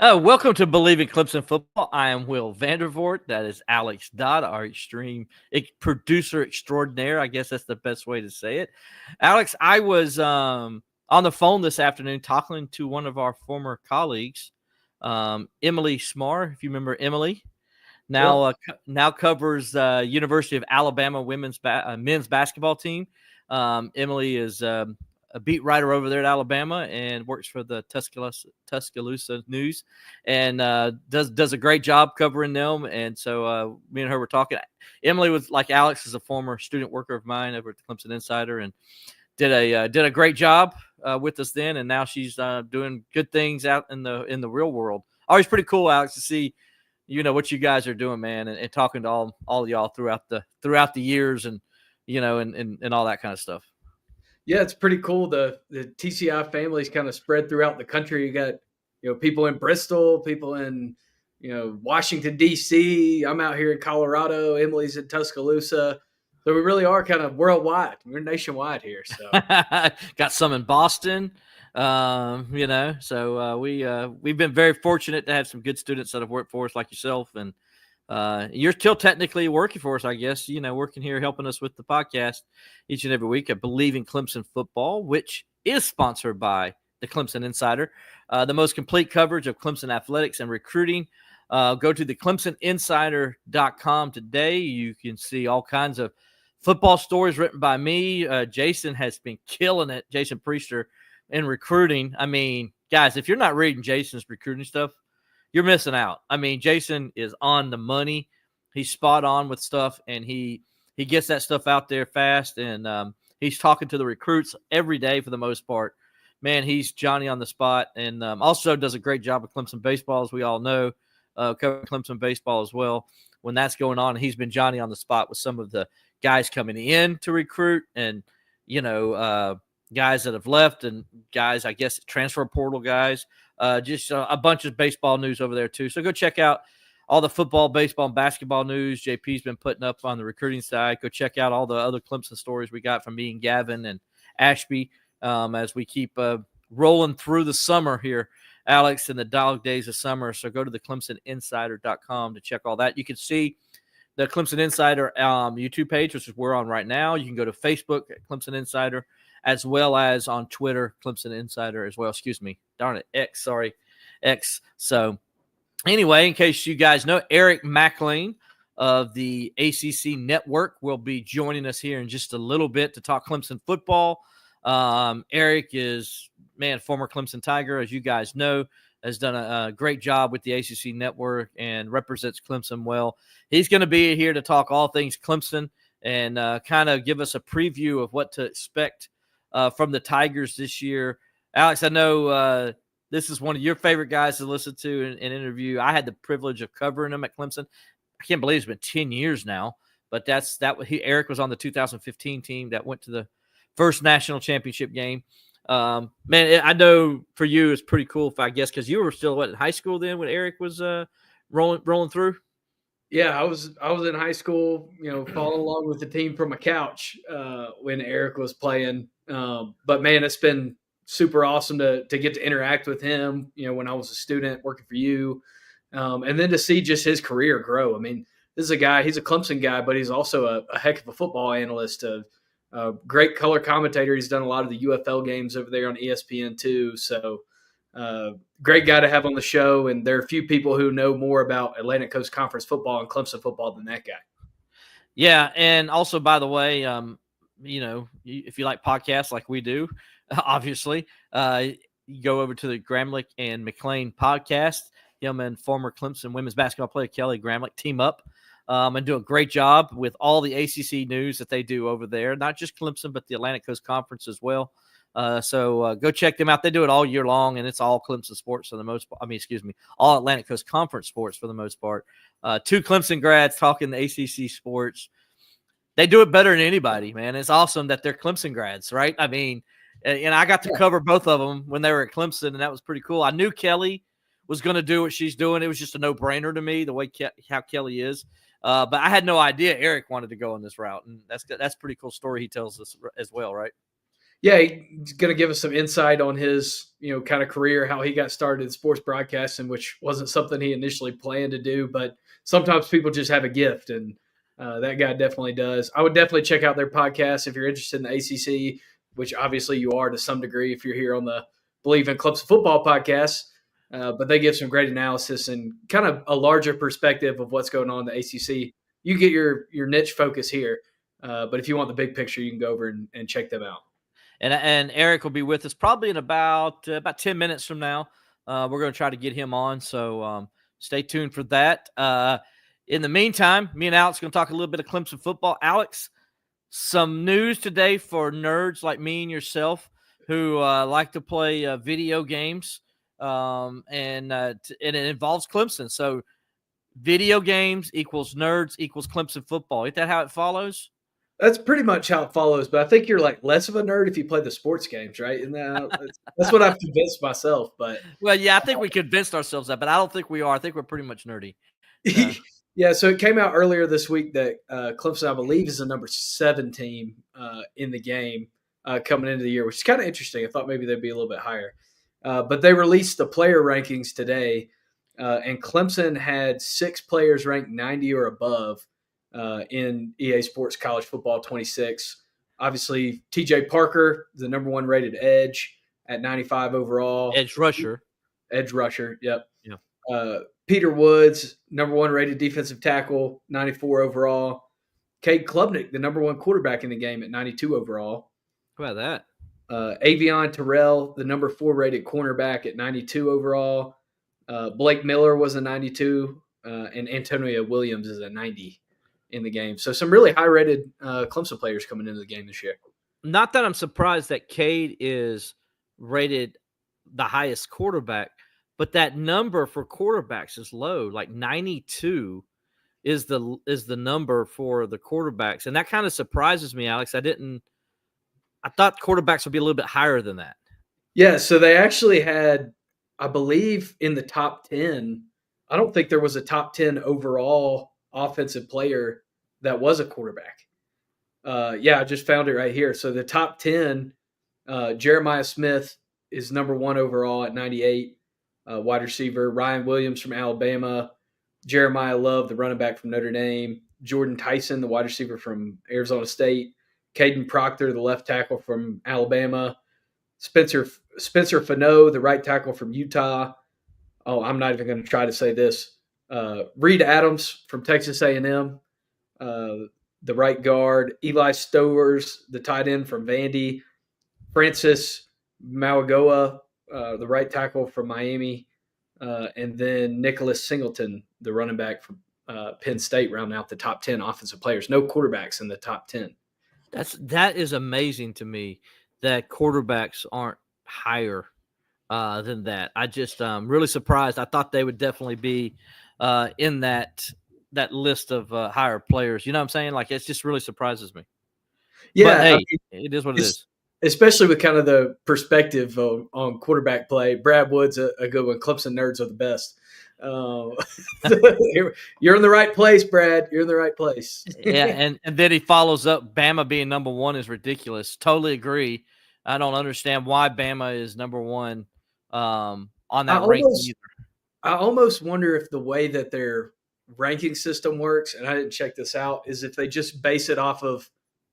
Welcome to Believe in Clemson Football. I am Will Vandervort. That is Alex Dodd, our extreme producer extraordinaire. I guess that's the best way to say it. Alex, I was on the phone this afternoon talking to one of our former colleagues, Emily Smar. If you remember Emily, now covers University of Alabama men's basketball team. Emily is a beat writer over there at Alabama and works for the Tuscaloosa News, and does a great job covering them. And so me and her were talking. Emily was, like Alex, is a former student worker of mine over at the Clemson Insider, and did a great job with us then. And now she's doing good things out in the real world. Always pretty cool, Alex, to see what you guys are doing, man, and talking to all of y'all throughout the years, and and all that kind of stuff. Yeah, it's pretty cool. The TCI family's kind of spread throughout the country. You got, people in Bristol, people in, Washington, D.C. I'm out here in Colorado. Emily's in Tuscaloosa. So we really are kind of worldwide. We're nationwide here. So got some in Boston, So we've been very fortunate to have some good students that have worked for us, like yourself, and you're still technically working for us, I guess, working here, helping us with the podcast each and every week. I Believe in Clemson Football, which is sponsored by the Clemson Insider, the most complete coverage of Clemson athletics and recruiting. Go to the ClemsonInsider.com today. You can see all kinds of football stories written by me. Jason has been killing it, Jason Priester, in recruiting. I mean, guys, if you're not reading Jason's recruiting stuff, you're missing out. I mean, Jason is on the money. He's spot on with stuff, and he gets that stuff out there fast, and he's talking to the recruits every day for the most part. Man, he's Johnny on the spot, and also does a great job of Clemson baseball, as we all know, covering Clemson baseball as well when that's going on. He's been Johnny on the spot with some of the guys coming in to recruit, and, guys that have left, and guys, I guess, transfer portal guys. Just a bunch of baseball news over there, too. So go check out all the football, baseball, and basketball news JP's been putting up on the recruiting side. Go check out all the other Clemson stories we got from me and Gavin and Ashby as we keep rolling through the summer here, Alex, in the dog days of summer. So go to the ClemsonInsider.com to check all that. You can see the Clemson Insider YouTube page, which is we're on right now. You can go to Facebook at Clemson Insider, as well as on Twitter, Clemson Insider as well. Excuse me. Darn it. X. So anyway, in case you guys know, Eric Mac Lain of the ACC Network will be joining us here in just a little bit to talk Clemson football. Eric is, former Clemson Tiger, as you guys know, has done a great job with the ACC Network and represents Clemson well. He's going to be here to talk all things Clemson and kind of give us a preview of what to expect from the Tigers this year. Alex, I know this is one of your favorite guys to listen to and interview. I had the privilege of covering him at Clemson. I can't believe it's been 10 years now, but Eric was on the 2015 team that went to the first national championship game. I know for you it's pretty cool, I guess, because you were still in high school then when Eric was rolling through. Yeah, I was in high school, following along with the team from a couch when Eric was playing. But man, it's been super awesome to get to interact with him, when I was a student working for you. And then to see just his career grow. I mean, this is a guy, he's a Clemson guy, but he's also a heck of a football analyst, a great color commentator. He's done a lot of the UFL games over there on ESPN too. So great guy to have on the show. And there are a few people who know more about Atlantic Coast Conference football and Clemson football than that guy. Yeah. And also, by the way, if you like podcasts like we do, obviously, you go over to the Gramlich and McLean podcast. Him and former Clemson women's basketball player Kelly Gramlich team up and do a great job with all the ACC news that they do over there. Not just Clemson, but the Atlantic Coast Conference as well. So go check them out. They do it all year long, and it's all Clemson sports for the most part. All Atlantic Coast Conference sports for the most part. Two Clemson grads talking the ACC sports. They do it better than anybody, man. It's awesome that they're Clemson grads, right? I mean, and I got to cover both of them when they were at Clemson, and that was pretty cool. I knew Kelly was going to do what she's doing. It was just a no-brainer to me, the way how Kelly is. But I had no idea Eric wanted to go on this route, and that's a pretty cool story he tells us as well, right? Yeah, he's going to give us some insight on his, kind of career, how he got started in sports broadcasting, which wasn't something he initially planned to do. But sometimes people just have a gift, and that guy definitely does. I would definitely check out their podcast if you're interested in the ACC, which obviously you are to some degree if you're here on the Believe in Clemson Football podcast. But they give some great analysis and kind of a larger perspective of what's going on in the ACC. You get your niche focus here, but if you want the big picture, you can go over and check them out. And Eric will be with us probably in about 10 minutes from now. We're going to try to get him on, so stay tuned for that. In the meantime, me and Alex are going to talk a little bit of Clemson football. Alex, some news today for nerds like me and yourself who like to play video games, and it involves Clemson. So video games equals nerds equals Clemson football. Isn't that how it follows? That's pretty much how it follows, but I think you're like less of a nerd if you play the sports games, right? And that's what I've convinced myself. But well, yeah, I think we convinced ourselves that, but I don't think we are. I think we're pretty much nerdy. Yeah, so it came out earlier this week that Clemson, I believe, is the number 7 team in the game coming into the year, which is kind of interesting. I thought maybe they'd be a little bit higher. But they released the player rankings today, and Clemson had 6 players ranked 90 or above in EA Sports College Football 26. Obviously, TJ Parker, the number 1 rated edge at 95 overall. Edge rusher. Yep. Yeah. Peter Woods, number 1 rated defensive tackle, 94 overall. Cade Klubnik, the number 1 quarterback in the game at 92 overall. How about that? Avion Terrell, the number 4 rated cornerback at 92 overall. Blake Miller was a 92, and Antonio Williams is a 90 in the game. So some really high-rated Clemson players coming into the game this year. Not that I'm surprised that Cade is rated the highest quarterback, but that number for quarterbacks is low. Like 92 is the number for the quarterbacks, and that kind of surprises me, Alex. I thought quarterbacks would be a little bit higher than that. Yeah, so they actually had, I believe, in the top 10. I don't think there was a top 10 overall offensive player that was a quarterback. I just found it right here. So the top 10, Jeremiah Smith is number 1 overall at 98. Wide receiver, Ryan Williams from Alabama, Jeremiah Love, the running back from Notre Dame, Jordan Tyson, the wide receiver from Arizona State, Caden Proctor, the left tackle from Alabama, Spencer Fano, the right tackle from Utah. Oh, I'm not even going to try to say this. Reed Adams from Texas A&M, the right guard, Eli Stowers, the tight end from Vandy, Francis Mauigoa, the right tackle from Miami, and then Nicholas Singleton, the running back from Penn State, rounding out the top 10 offensive players. No quarterbacks in the top 10. That is amazing to me that quarterbacks aren't higher than that. I just really surprised. I thought they would definitely be in that list of higher players. You know what I'm saying? Like, it just really surprises me. Yeah, but, hey, it is what it is. Especially with kind of the perspective on quarterback play. Brad Wood's a good one. Clemson nerds are the best. You're in the right place, Brad. You're in the right place. Yeah, and then he follows up. Bama being number 1 is ridiculous. Totally agree. I don't understand why Bama is number 1 on that ranking either. I almost wonder if the way that their ranking system works, and I didn't check this out, is if they just base it off of,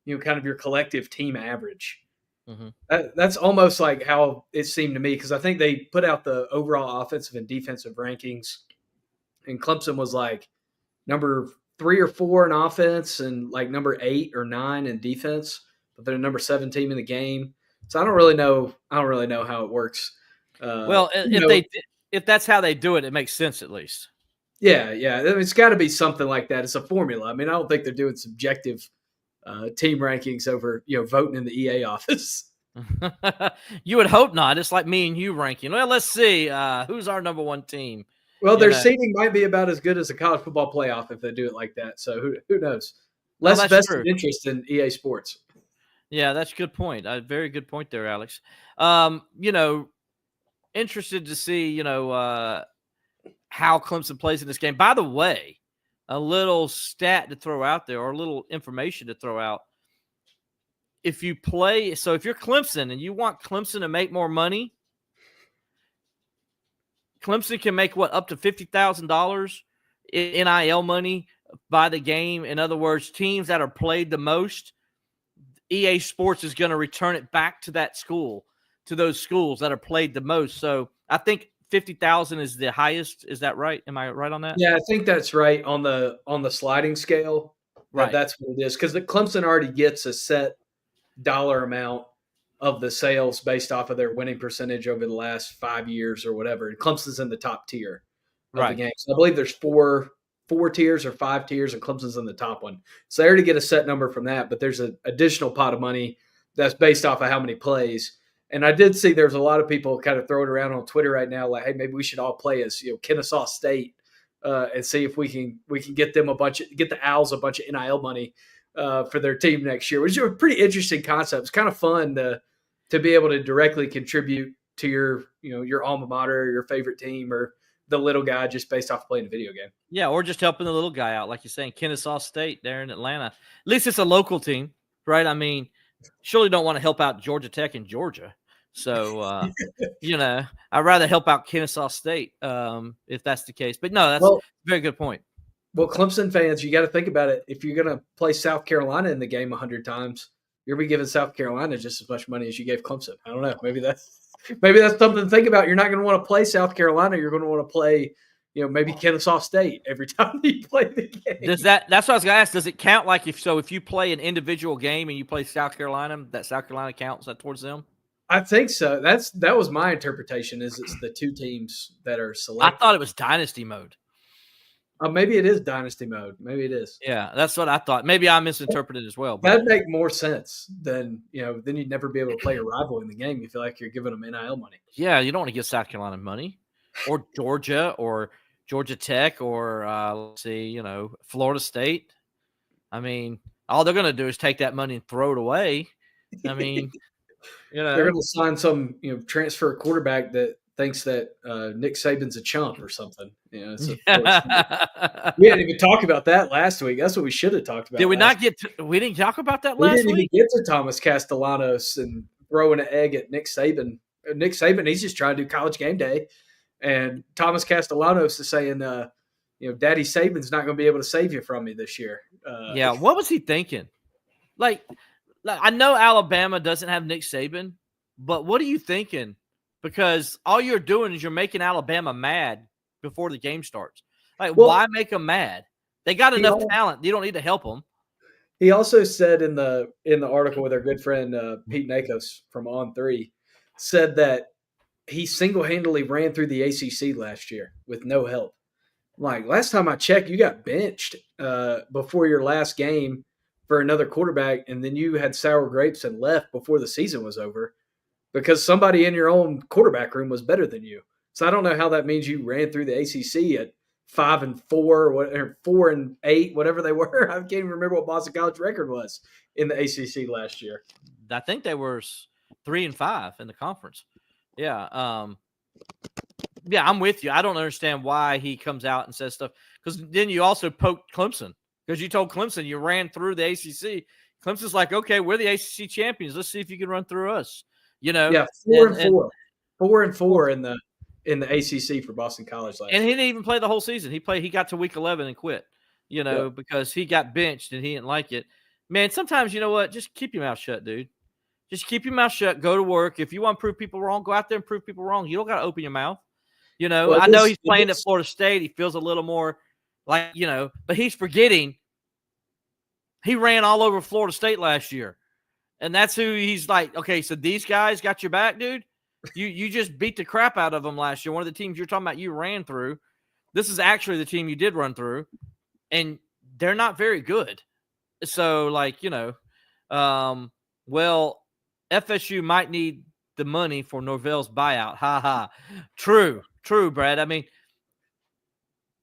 kind of your collective team average. Mm-hmm. That's almost like how it seemed to me, because I think they put out the overall offensive and defensive rankings, and Clemson was like number 3 or 4 in offense and like number 8 or 9 in defense, but they're number 7 team in the game. So I don't really know how it works. Well, if that's how they do it, it makes sense at least. Yeah. It's got to be something like that. It's a formula. I mean, I don't think they're doing subjective team rankings over, voting in the EA office. You would hope not. It's like me and you ranking. Well, let's see who's our number 1 team. Well, their seeding might be about as good as a college football playoff if they do it like that. So who knows? Less vested interest in EA Sports. Yeah, that's a good point. A very good point there, Alex. Interested to see, how Clemson plays in this game. By the way, a little stat to throw out there, or a little information to throw out. if you play, so if you're Clemson and you want Clemson to make more money, Clemson can make up to $50,000 in NIL money by the game. In other words, teams that are played the most, EA Sports is going to return it back to that school, to those schools that are played the most. So I think 50,000 is the highest. Is that right? Am I right on that? Yeah, I think that's right on the sliding scale. Right. That's what it is, because the Clemson already gets a set dollar amount of the sales based off of their winning percentage over the last 5 years or whatever. And Clemson's in the top tier of the game. So I believe there's four tiers or 5 tiers, and Clemson's in the top one. So they already get a set number from that, but there's an additional pot of money that's based off of how many plays. And I did see there's a lot of people kind of throwing around on Twitter right now, like, hey, maybe we should all play as Kennesaw State and see if we can get them get the Owls a bunch of NIL money for their team next year, which is a pretty interesting concept. It's kind of fun to be able to directly contribute to your alma mater, or your favorite team, or the little guy just based off playing a video game. Yeah, or just helping the little guy out, like you're saying, Kennesaw State there in Atlanta. At least it's a local team, right? I mean, surely don't want to help out Georgia Tech in Georgia. So, I'd rather help out Kennesaw State if that's the case. But no, that's a very good point. Well, Clemson fans, you got to think about it. If you're going to play South Carolina in the game 100 times, you're going to be giving South Carolina just as much money as you gave Clemson. I don't know. Maybe that's something to think about. You're not going to want to play South Carolina. You're going to want to play, maybe Kennesaw State every time you play the game. That's what I was going to ask. Does it count if you play an individual game and you play South Carolina, that South Carolina counts that towards them? I think so. That was my interpretation. Is it's the 2 teams that are selected. I thought it was dynasty mode. Maybe it is dynasty mode. Maybe it is. Yeah, that's what I thought. Maybe I misinterpreted as well. But that'd make more sense than then you'd never be able to play a rival in the game. You feel like you're giving them NIL money. Yeah, you don't want to give South Carolina money, or Georgia, or Georgia Tech, or let's see, Florida State. I mean, all they're going to do is take that money and throw it away. I mean, they're going to sign some transfer quarterback that thinks that Nick Saban's a chump or something. We didn't even talk about that last week. That's what we should have talked about. Did we not get to, we didn't talk about that last week? We didn't even get to Thomas Castellanos and throwing an egg at Nick Saban. Nick Saban, he's just trying to do College Game Day. And Thomas Castellanos is saying, Daddy Saban's not going to be able to save you from me this year. What was he thinking? Like, I know Alabama doesn't have Nick Saban, but what are you thinking? Because all you're doing is you're making Alabama mad before the game starts. Why make them mad? They got enough talent. You don't need to help them. He also said in the article with our good friend Pete Nakos from On3, said that he single-handedly ran through the ACC last year with no help. Like, last time I checked, you got benched before your last game for another quarterback, and then you had sour grapes and left before the season was over because somebody in your own quarterback room was better than you. So I don't know how that means you ran through the ACC at 5-4 or 4-8, whatever they were. I can't even remember what Boston College record was in the ACC last year. I think they were 3-5 in the conference. Yeah. I'm with you. I don't understand why he comes out and says stuff, because then you also poked Clemson, because you told Clemson you ran through the ACC. Clemson's like, okay, we're the ACC champions. Let's see if you can run through us. 4-4 in the ACC for Boston College last year. And he didn't even play the whole season. He got to week 11 and quit, because he got benched and he didn't like it. Man, sometimes, you know what? Just keep your mouth shut, dude. Just keep your mouth shut. Go to work. If you want to prove people wrong, go out there and prove people wrong. You don't got to open your mouth. I know he's playing at Florida State. He feels a little more like, but he's forgetting he ran all over Florida State last year. And that's who he's like, okay, so these guys got your back, dude. You just beat the crap out of them last year. One of the teams you're talking about you ran through. This is actually the team you did run through. And they're not very good. So, FSU might need the money for Norvell's buyout. Ha ha. True, Brad. I mean,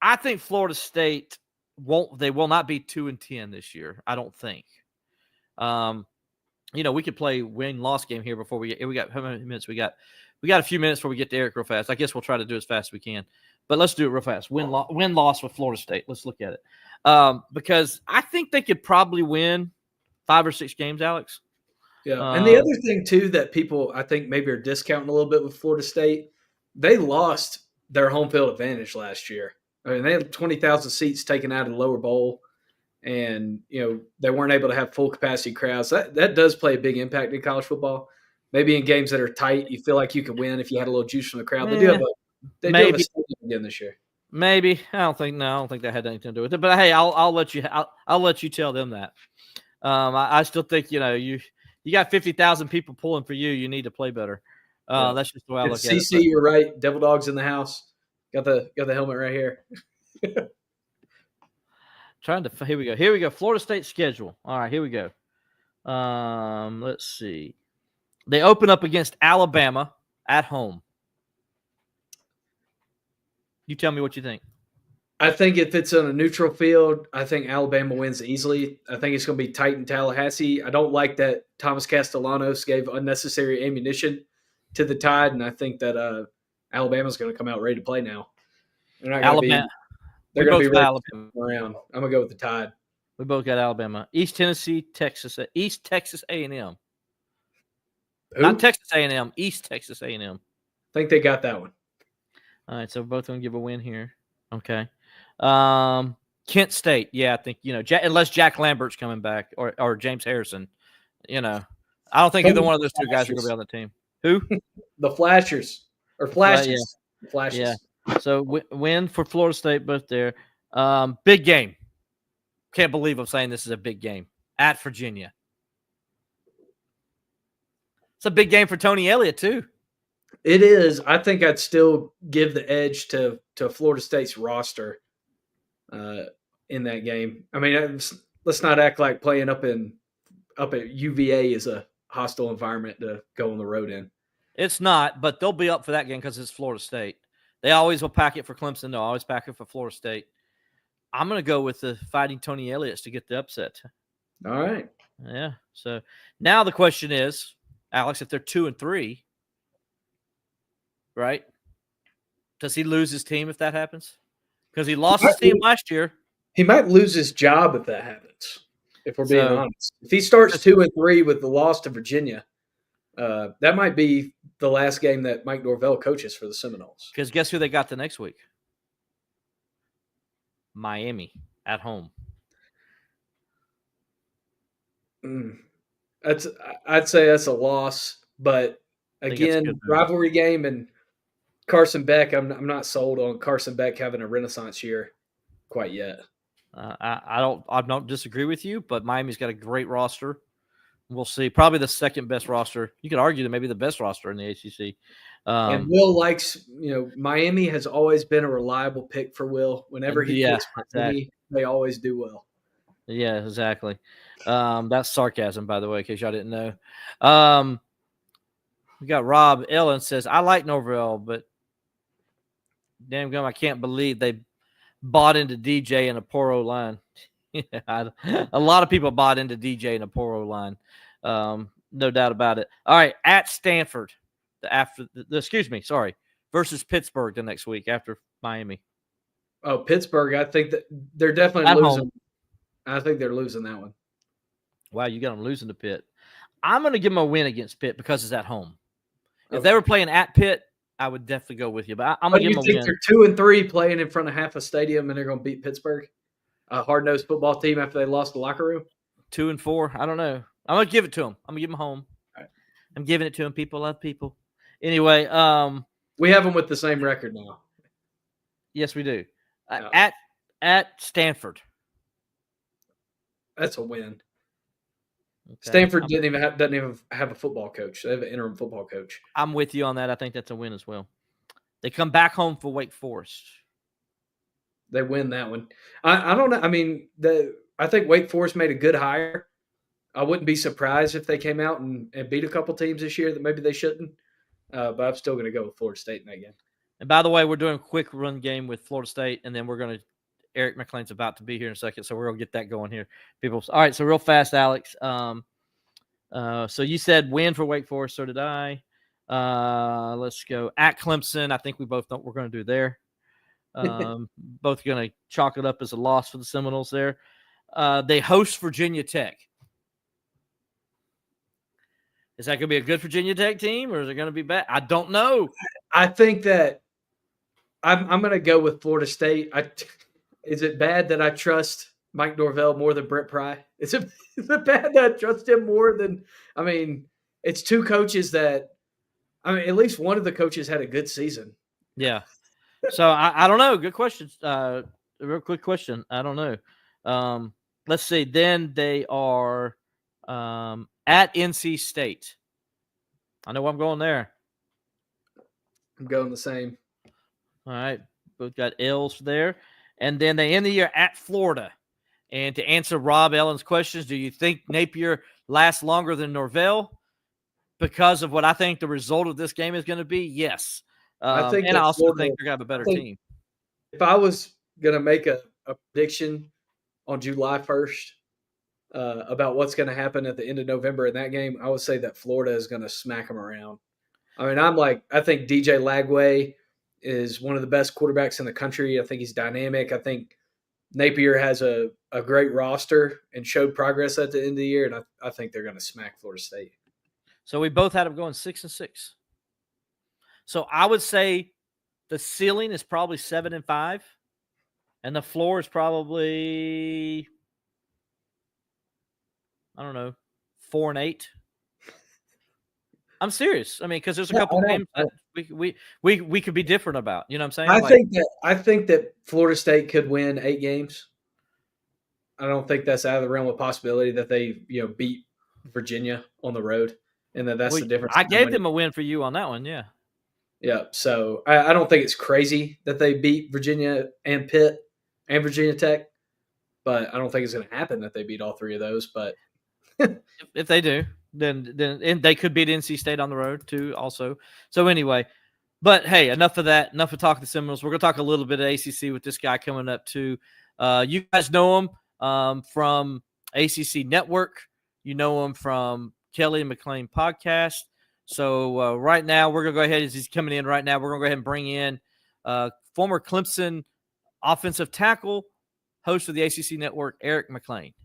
I think Florida State will not be 2-10 this year. I don't think. We could play win-loss game here before we got how many minutes we got? We got a few minutes before we get to Eric real fast. I guess we'll try to do as fast as we can. But let's do it real fast. Win-loss with Florida State. Let's look at it. Because I think they could probably win 5 or 6 games, Alex. Yeah, and the other thing too that people I think maybe are discounting a little bit with Florida State, they lost their home field advantage last year. I mean, they had 20,000 seats taken out of the lower bowl, and they weren't able to have full capacity crowds. That does play a big impact in college football. Maybe in games that are tight, you feel like you could win if you had a little juice from the crowd. They do have a stadium again this year. Maybe I don't think that had anything to do with it. But hey, I'll let you tell them that. I still think you got 50,000 people pulling for you. You need to play better. That's just the way I look at it. CC, you're right. Devil Dogs in the house. Got the helmet right here. Here we go. Florida State schedule. All right, here we go. Let's see. They open up against Alabama at home. You tell me what you think. I think if it's on a neutral field, I think Alabama wins easily. I think it's going to be tight in Tallahassee. I don't like that Thomas Castellanos gave unnecessary ammunition to the Tide, and I think that Alabama's going to come out ready to play now. They're not going to be. They're going to be ready to come around. I'm going to go with the Tide. We both got Alabama. East Texas A&M. Who? Not Texas A&M. East Texas A&M. I think they got that one. All right, so we're both going to give a win here. Okay. Kent State. Yeah, I think, unless Jack Lambert's coming back or James Harrison, I don't think either one of those two guys are going to be on the team. Who? The Flashers. Or Flashes. Yeah. Flashes. Yeah. So win for Florida State, both there. Big game. Can't believe I'm saying this is a big game. At Virginia. It's a big game for Tony Elliott, too. It is. I think I'd still give the edge to Florida State's roster in that game. I mean, let's not act like playing up at UVA is a hostile environment to go on the road in. It's not, but they'll be up for that game because it's Florida State. They always will pack it for Clemson. They'll always pack it for Florida State. I'm going to go with the Fighting Tony Elliott's to get the upset. All right. Yeah. So now the question is, Alex, if they're 2-3, right? Does he lose his team if that happens? Because he lost his team last year. He might lose his job if that happens, if we're being honest. If he starts 2-3 with the loss to Virginia, that might be the last game that Mike Norvell coaches for the Seminoles. Because guess who they got the next week? Miami at home. I'd say that's a loss, but again, rivalry game and Carson Beck. I'm not sold on Carson Beck having a renaissance year quite yet. I don't disagree with you, but Miami's got a great roster. We'll see. Probably the second best roster. You could argue that maybe the best roster in the ACC. And Will likes, Miami has always been a reliable pick for Will. Whenever he picks Miami, they always do well. Yeah, exactly. That's sarcasm, by the way, in case y'all didn't know. We got Rob Ellen says, I like Norvell, but damn gum, I can't believe they bought into DJ and a poor O-line. A lot of people bought into DJ and a poor O-line. No doubt about it. All right, at Stanford, versus Pittsburgh the next week after Miami. Oh, Pittsburgh, I think that they're definitely at losing. Home. I think they're losing that one. Wow, you got them losing to Pitt. I'm going to give them a win against Pitt because it's at home. If they were playing at Pitt, I would definitely go with you. But I'm going to give them a win. They're 2-3 playing in front of half a stadium and they're going to beat Pittsburgh? A hard-nosed football team after they lost the locker room? 2-4. I don't know. I'm going to give it to them. I'm going to give them home. Right. I'm giving it to them. People love people. Anyway. We have them with the same record now. Yes, we do. At Stanford. That's a win. Okay. Stanford doesn't even have a football coach. They have an interim football coach. I'm with you on that. I think that's a win as well. They come back home for Wake Forest. They win that one. I don't know. I mean, I think Wake Forest made a good hire. I wouldn't be surprised if they came out and beat a couple teams this year that maybe they shouldn't. But I'm still going to go with Florida State in that game. And by the way, we're doing a quick run game with Florida State, and then we're going to Eric Mac Lain's about to be here in a second, so we're going to get that going here, people. All right, so real fast, Alex. So you said win for Wake Forest, so did I. Let's go at Clemson. I think we both know what we're going to do there. Both going to chalk it up as a loss for the Seminoles there. They host Virginia Tech. Is that going to be a good Virginia Tech team, or is it going to be bad? I don't know. I think that I'm going to go with Florida State. Is it bad that I trust Mike Norvell more than Brent Pry? Is it bad that I trust him more than – I mean, it's two coaches that – I mean, at least one of the coaches had a good season. Yeah. So, I don't know. Good question. A real quick question. I don't know. Let's see. Then they are at NC State. I know I'm going there. I'm going the same. All right. Both got L's there. And then they end the year at Florida. And to answer Rob Ellen's questions, do you think Napier lasts longer than Norvell? Because of what I think the result of this game is going to be, yes. I think and I also Florida, think they're going to have a better team. If I was going to make a prediction on July 1st about what's going to happen at the end of November in that game, I would say that Florida is going to smack them around. I mean, I think DJ Lagway is one of the best quarterbacks in the country. I think he's dynamic. I think Napier has a great roster and showed progress at the end of the year, and I think they're going to smack Florida State. So we both had them going 6-6. So I would say the ceiling is probably 7-5, and the floor is probably, I don't know, 4-8. I'm serious. I mean, because there's a couple of games that we could be different about. You know what I'm saying? I think that Florida State could win 8 games. I don't think that's out of the realm of possibility that they beat Virginia on the road, and that's the difference. I gave them a win for you on that one. Yeah. Yeah. So I don't think it's crazy that they beat Virginia and Pitt and Virginia Tech, but I don't think it's going to happen that they beat all 3 of those. But if they do. Then and they could beat NC State on the road too also. So anyway, but hey, enough of that. Enough of talking the Seminoles. We're going to talk a little bit of ACC with this guy coming up too. You guys know him from ACC Network. You know him from Kelly and McLean podcast. So right now we're going to go ahead as he's coming in right now. We're going to go ahead and bring in former Clemson offensive tackle, host of the ACC Network, Eric Mac Lain.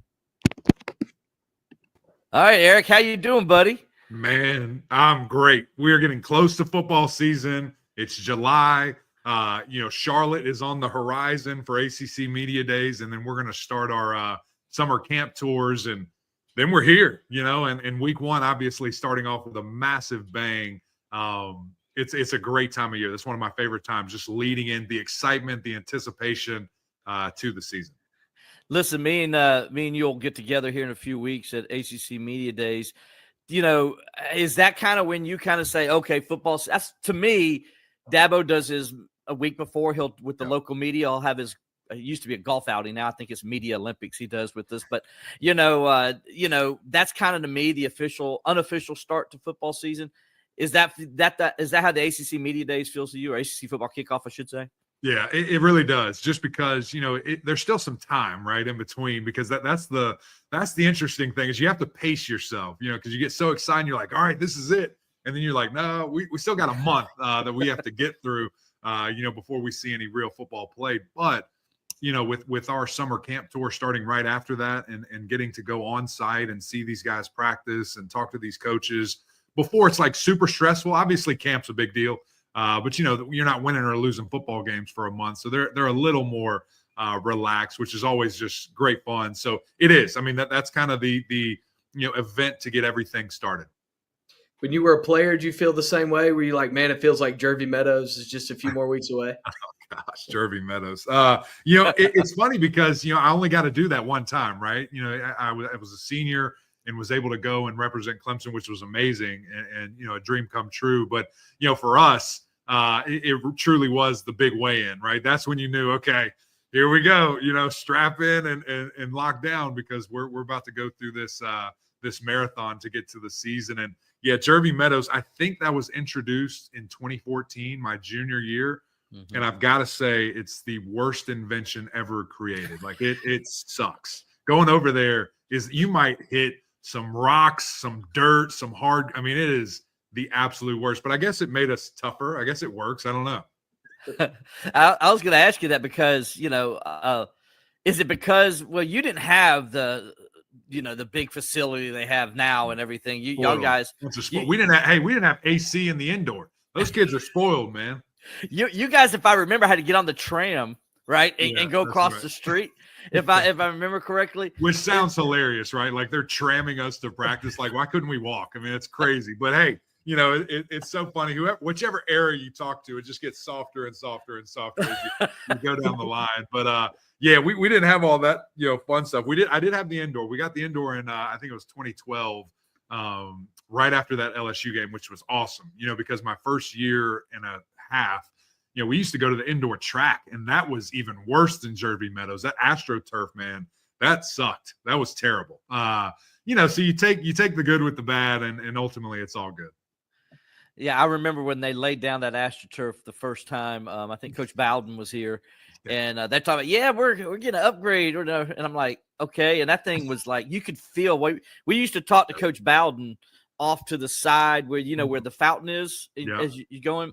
All right, Eric, how you doing, buddy? Man, I'm great. We're getting close to football season. It's July. Charlotte is on the horizon for ACC Media Days, and then we're going to start our summer camp tours, and then we're here, and week 1, obviously, starting off with a massive bang. It's a great time of year. That's one of my favorite times, just leading in the excitement, the anticipation to the season. Listen, me and you'll get together here in a few weeks at ACC Media Days. Is that kind of when you kind of say, okay, football? That's to me. Dabo does his a week before. He'll with the local media. I'll have his. It used to be a golf outing. Now I think it's Media Olympics he does with this. But that's kind of to me the unofficial start to football season. Is that how the ACC Media Days feels to you, or ACC football kickoff, I should say? Yeah, it really does. Just because there's still some time right in between, because that's the interesting thing is you have to pace yourself. Because you get so excited, you're like, all right, this is it, and then you're like, no, we still got a month that we have to get through, before we see any real football played. But with our summer camp tour starting right after that, and getting to go on site and see these guys practice and talk to these coaches before it's like super stressful. Obviously, camp's a big deal. But you're not winning or losing football games for a month, so they're a little more relaxed, which is always just great fun. So it is. I mean, that's kind of the event to get everything started. When you were a player, did you feel the same way? Were you like, man, it feels like Jervy Meadows is just a few more weeks away? Oh gosh, Jervy Meadows. It's funny because I only got to do that one time, right? I was a senior and was able to go and represent Clemson, which was amazing and a dream come true. But for us, it truly was the big weigh-in, right? That's when you knew, okay, here we go, strap in and lock down, because we're about to go through this marathon to get to the season. And yeah, Jervy Meadows, I think that was introduced in 2014, my junior year. Mm-hmm. And I've got to say, it's the worst invention ever created. Like it sucks. Going over there you might hit some rocks, some dirt, some hard. I mean, it is the absolute worst. But I guess it made us tougher. I guess it works. I don't know. I was going to ask you that because, is it because, well, you didn't have the the big facility they have now and everything. Y'all guys, we didn't have AC in the indoor. Those kids are spoiled, man. You guys, if I remember, had to get on the tram, right, and go across the street. If I remember correctly, which sounds hilarious, right? Like they're tramming us to practice. Like, why couldn't we walk? I mean, it's crazy. But hey, it's so funny. Whichever era you talk to, it just gets softer and softer and softer as you go down the line. But yeah, we didn't have all that fun stuff. I did have the indoor. We got the indoor in I think it was 2012, right after that LSU game, which was awesome. Because my first year and a half, we used to go to the indoor track, and that was even worse than Jervey Meadows. That AstroTurf, man, that sucked. That was terrible. So you take the good with the bad, and ultimately it's all good. Yeah, I remember when they laid down that AstroTurf the first time. I think Coach Bowden was here, and they're talking about, yeah, we're going to upgrade, and I'm like, okay. And that thing was like, you could feel. We used to talk to Coach Bowden off to the side where where the fountain is as you're going.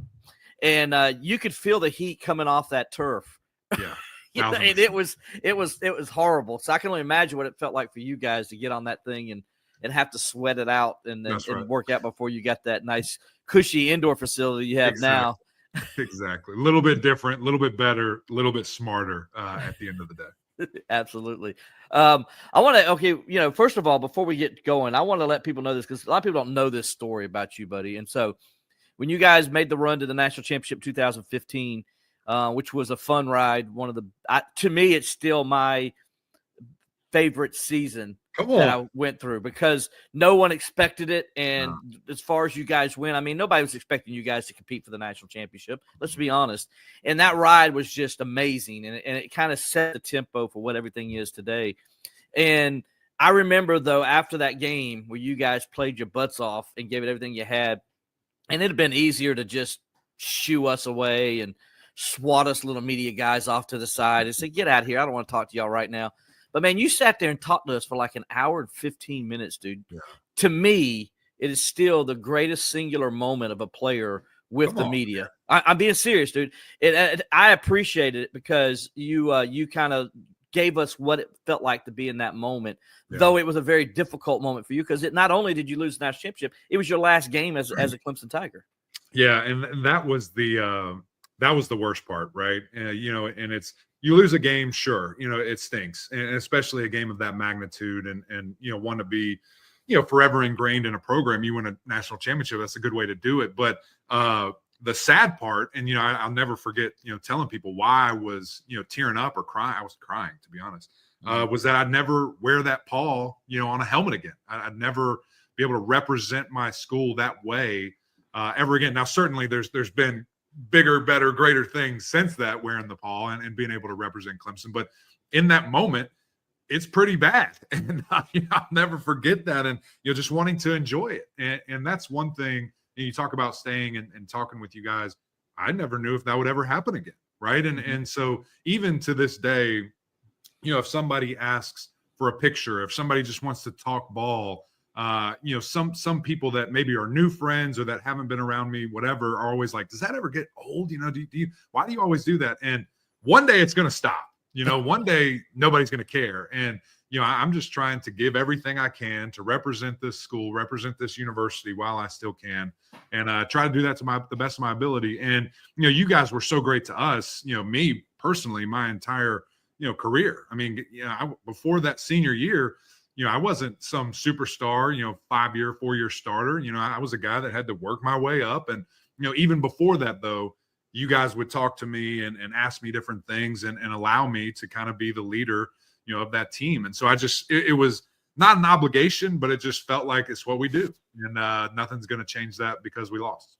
And you could feel the heat coming off that turf. Yeah, and it was horrible. So I can only imagine what it felt like for you guys to get on that thing and have to sweat it out and work out before you got that nice cushy indoor facility you have now. Exactly. A little bit different, a little bit better, a little bit smarter at the end of the day. Absolutely. I want to, first of all, before we get going, I want to let people know this because a lot of people don't know this story about you, buddy. And so when you guys made the run to the national championship 2015, which was a fun ride, to me, it's still my favorite season that I went through because no one expected it. And as far as you guys went, I mean, nobody was expecting you guys to compete for the national championship. Let's be honest. And that ride was just amazing. And it kind of set the tempo for what everything is today. And I remember, though, after that game where you guys played your butts off and gave it everything you had, and it'd have been easier to just shoo us away and swat us little media guys off to the side and say, get out of here. I don't want to talk to y'all right now. But, man, you sat there and talked to us for like an hour and 15 minutes, dude. Yeah. To me, it is still the greatest singular moment of a player with the media. I'm being serious, dude. I appreciated it because you kind of gave us what it felt like to be in that moment, though it was a very difficult moment for you because not only did you lose the national championship, it was your last game as a Clemson Tiger. Yeah, and that was the worst part, right? And it's you lose a game, sure, it stinks, and especially a game of that magnitude, and want to be forever ingrained in a program. You win a national championship, that's a good way to do it. But the sad part, and I'll never forget, telling people why I was, tearing up or crying. I was crying, to be honest. Was that I'd never wear that paw, on a helmet again. I'd never be able to represent my school that way ever again. Now, certainly, there's been bigger, better, greater things since that, wearing the paw and being able to represent Clemson. But in that moment, it's pretty bad, and I'll never forget that. And just wanting to enjoy it, and that's one thing. You talk about staying and talking with you guys. I never knew if that would ever happen again, right? And so even to this day, if somebody asks for a picture, if somebody just wants to talk ball, some people that maybe are new friends or that haven't been around me, whatever, are always like, does that ever get old? Why do you always do that? And one day it's going to stop. One day nobody's going to care. And I'm just trying to give everything I can to represent this school, represent this university while I still can, and try to do that to the best of my ability. And, you guys were so great to us, me personally, my entire, career. I mean, before that senior year, I wasn't some superstar, 5-year, 4-year starter. I was a guy that had to work my way up. And, even before that, though, you guys would talk to me and ask me different things and allow me to kind of be the leader of that team. And so it was not an obligation, but it just felt like it's what we do. And nothing's going to change that because we lost.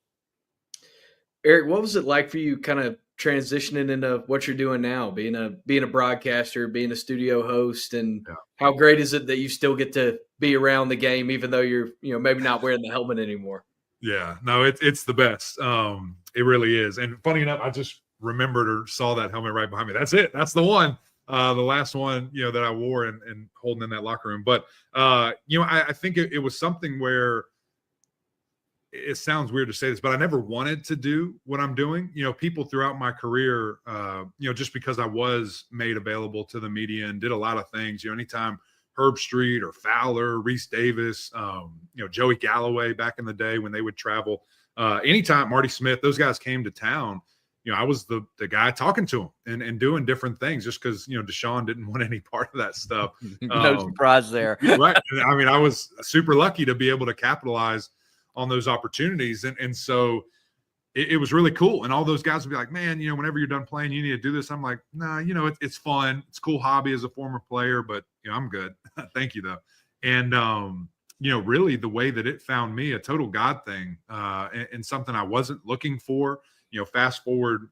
Eric, what was it like for you kind of transitioning into what you're doing now, being a broadcaster, being a studio host, and how great is it that you still get to be around the game, even though you're, maybe not wearing the helmet anymore? Yeah, no, it's the best. It really is. And funny enough, I just remembered or saw that helmet right behind me. That's it. That's the one. The last one, that I wore and holding in that locker room. But, I think it was something where it sounds weird to say this, but I never wanted to do what I'm doing. People throughout my career, just because I was made available to the media and did a lot of things, anytime Herb Street or Fowler, Reese Davis, Joey Galloway back in the day when they would travel. Anytime Marty Smith, those guys came to town, I was the guy talking to them and doing different things just because, Deshaun didn't want any part of that stuff. No surprise there. Right. I mean, I was super lucky to be able to capitalize on those opportunities. And so it was really cool. And all those guys would be like, man, whenever you're done playing, you need to do this. I'm like, nah, it's fun. It's a cool hobby as a former player, but I'm good. Thank you though. And, really the way that it found me, a total God thing, and something I wasn't looking for, fast forward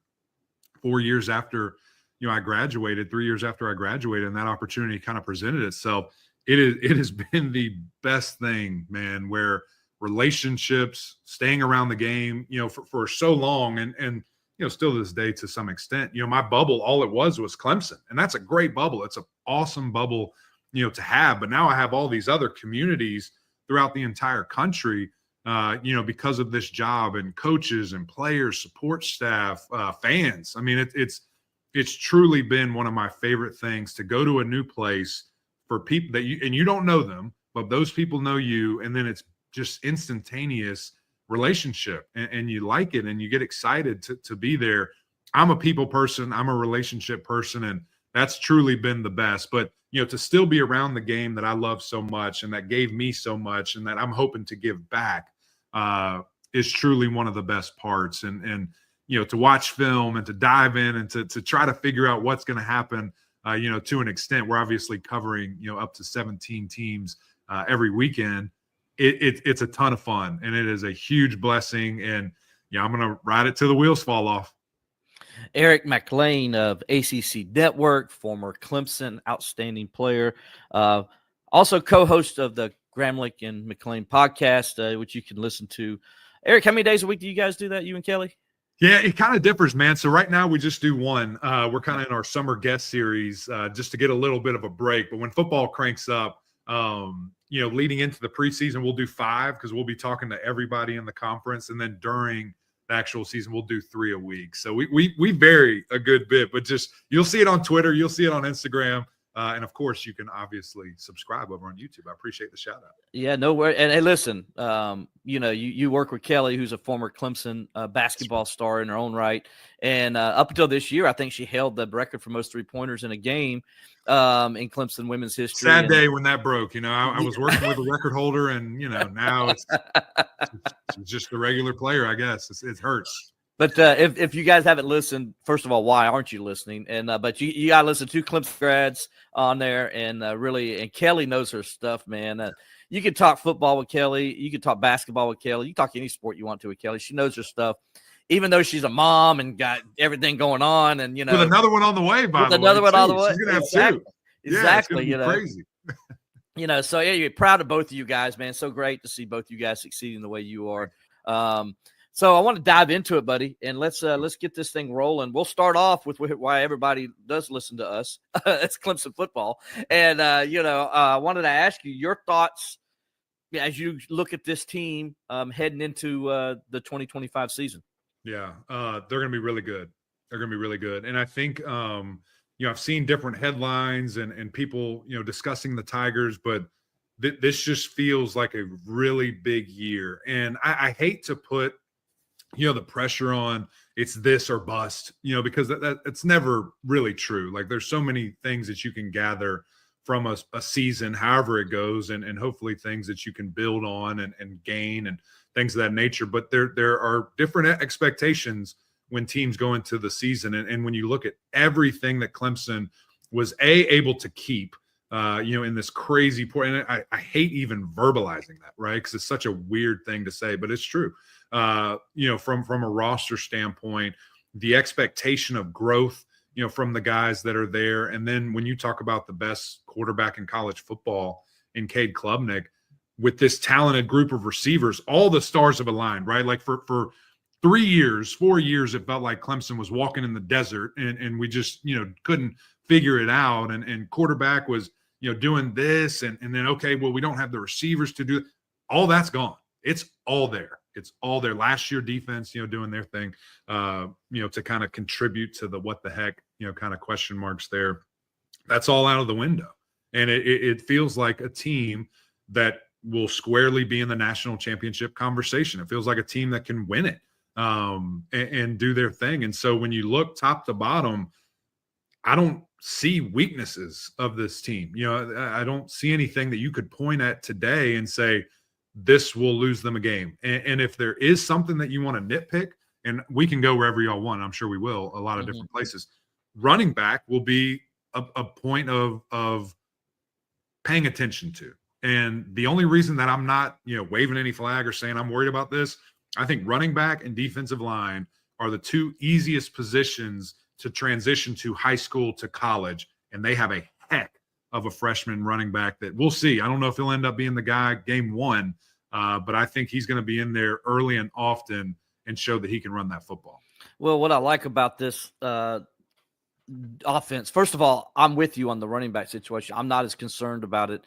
4 years after, I graduated, 3 years after I graduated, and that opportunity kind of presented itself. It has been the best thing, man, where relationships, staying around the game, for so long, and still to this day to some extent, my bubble, all it was Clemson, and that's a great bubble. It's an awesome bubble, to have. But now I have all these other communities throughout the entire country, because of this job, and coaches and players, support staff, fans. I mean, it's truly been one of my favorite things to go to a new place for people that you don't know them, but those people know you, and then it's just instantaneous relationship, and you like it and you get excited to be there. I'm a people person. I'm a relationship person, and that's truly been the best. But, to still be around the game that I love so much and that gave me so much and that I'm hoping to give back is truly one of the best parts. And to watch film and to dive in and to try to figure out what's going to happen, to an extent. We're obviously covering, up to 17 teams every weekend. It's a ton of fun, and it is a huge blessing. And I'm going to ride it till the wheels fall off. Eric Mac Lain of ACC Network, former Clemson outstanding player, also co-host of the Gramlich and McLean podcast, which you can listen to. Eric, how many days a week do you guys do that, you and Kelly? Yeah, it kind of differs, man. So right now we just do one. We're kind of in our summer guest series just to get a little bit of a break. But when football cranks up, leading into the preseason, we'll do 5 because we'll be talking to everybody in the conference. And then during the actual season, we'll do 3 a week. So we vary a good bit, but just you'll see it on Twitter. You'll see it on Instagram. And of course, you can obviously subscribe over on YouTube. I appreciate the shout out. Yeah, no worries. And hey, listen, you work with Kelly, who's a former Clemson basketball star in her own right. And up until this year, I think she held the record for most 3-pointers in a game in Clemson women's history. Sad day when that broke. I was working with a record holder, and now it's just a regular player. I guess it hurts. But if you guys haven't listened, first of all, why aren't you listening? And but you got to listen to Clemson grads on there, and and Kelly knows her stuff, man. You can talk football with Kelly, you can talk basketball with Kelly, you can talk any sport you want to with Kelly. She knows her stuff, even though she's a mom and got everything going on, and with another one on the way. By the way, another one on the way. She's gonna have 2. Exactly. Yeah, crazy. So yeah, you're proud of both of you guys, man. So great to see both you guys succeeding the way you are. So I want to dive into it, buddy, and let's get this thing rolling. We'll start off with why everybody does listen to us. It's Clemson football, and I wanted to ask you your thoughts as you look at this team heading into the 2025 season. Yeah, they're going to be really good. They're going to be really good, and I think I've seen different headlines and people discussing the Tigers, but this just feels like a really big year, and I hate to put the pressure on it's this or bust, because that it's never really true. Like there's so many things that you can gather from a season, however it goes, and hopefully things that you can build on and gain and things of that nature. But there are different expectations when teams go into the season. And when you look at everything that Clemson was able to keep, in this crazy point, and I hate even verbalizing that, right? Because it's such a weird thing to say, but it's true. From a roster standpoint, the expectation of growth, from the guys that are there. And then when you talk about the best quarterback in college football in Cade Klubnik, with this talented group of receivers, all the stars have aligned, right? Like for 4 years, it felt like Clemson was walking in the desert and we just, couldn't figure it out. And quarterback was, doing this and then, okay, well, we don't have the receivers to do it. All that's gone. It's all there. It's all there. Last year defense, doing their thing, to kind of contribute to the what the heck, kind of question marks there. That's all out of the window. And it feels like a team that will squarely be in the national championship conversation. It feels like a team that can win it and do their thing. And so when you look top to bottom, I don't see weaknesses of this team. You know, I don't see anything that you could point at today and say, this will lose them a game. And if there is something that you want to nitpick, and we can go wherever y'all want, I'm sure we will, a lot of different places. Running back will be a point of paying attention to. And the only reason that I'm not, waving any flag or saying I'm worried about this, I think running back and defensive line are the two easiest positions to transition to high school to college. And they have a heck of a freshman running back that we'll see. I don't know if he'll end up being the guy game one, but I think he's going to be in there early and often and show that he can run that football. Well, what I like about this offense, first of all, I'm with you on the running back situation. I'm not as concerned about it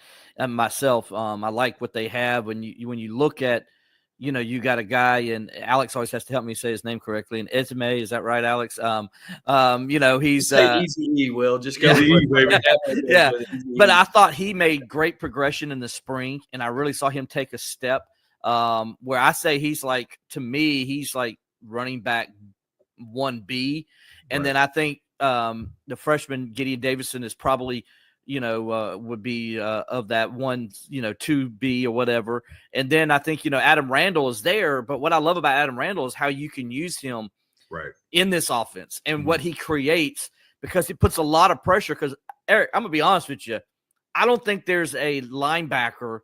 myself. I like what they have. When you look at, you got a guy, and Alex always has to help me say his name correctly. And Esme, is that right, Alex? He's easy. Will just go. Yeah, but I thought he made great progression in the spring, and I really saw him take a step where I say he's like, to me, he's like running back 1B, and then I think the freshman Gideon Davidson is probably, would be of that 2B or whatever. And then I think, Adam Randall is there. But what I love about Adam Randall is how you can use him in this offense and what he creates, because he puts a lot of pressure. Because, Eric, I'm going to be honest with you. I don't think there's a linebacker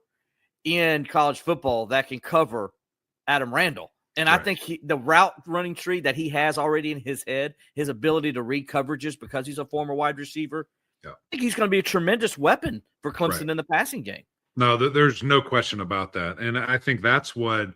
in college football that can cover Adam Randall. And I think the route running tree that he has already in his head, his ability to read coverages because he's a former wide receiver, I think he's going to be a tremendous weapon for Clemson in the passing game. No, there's no question about that. And I think that's what,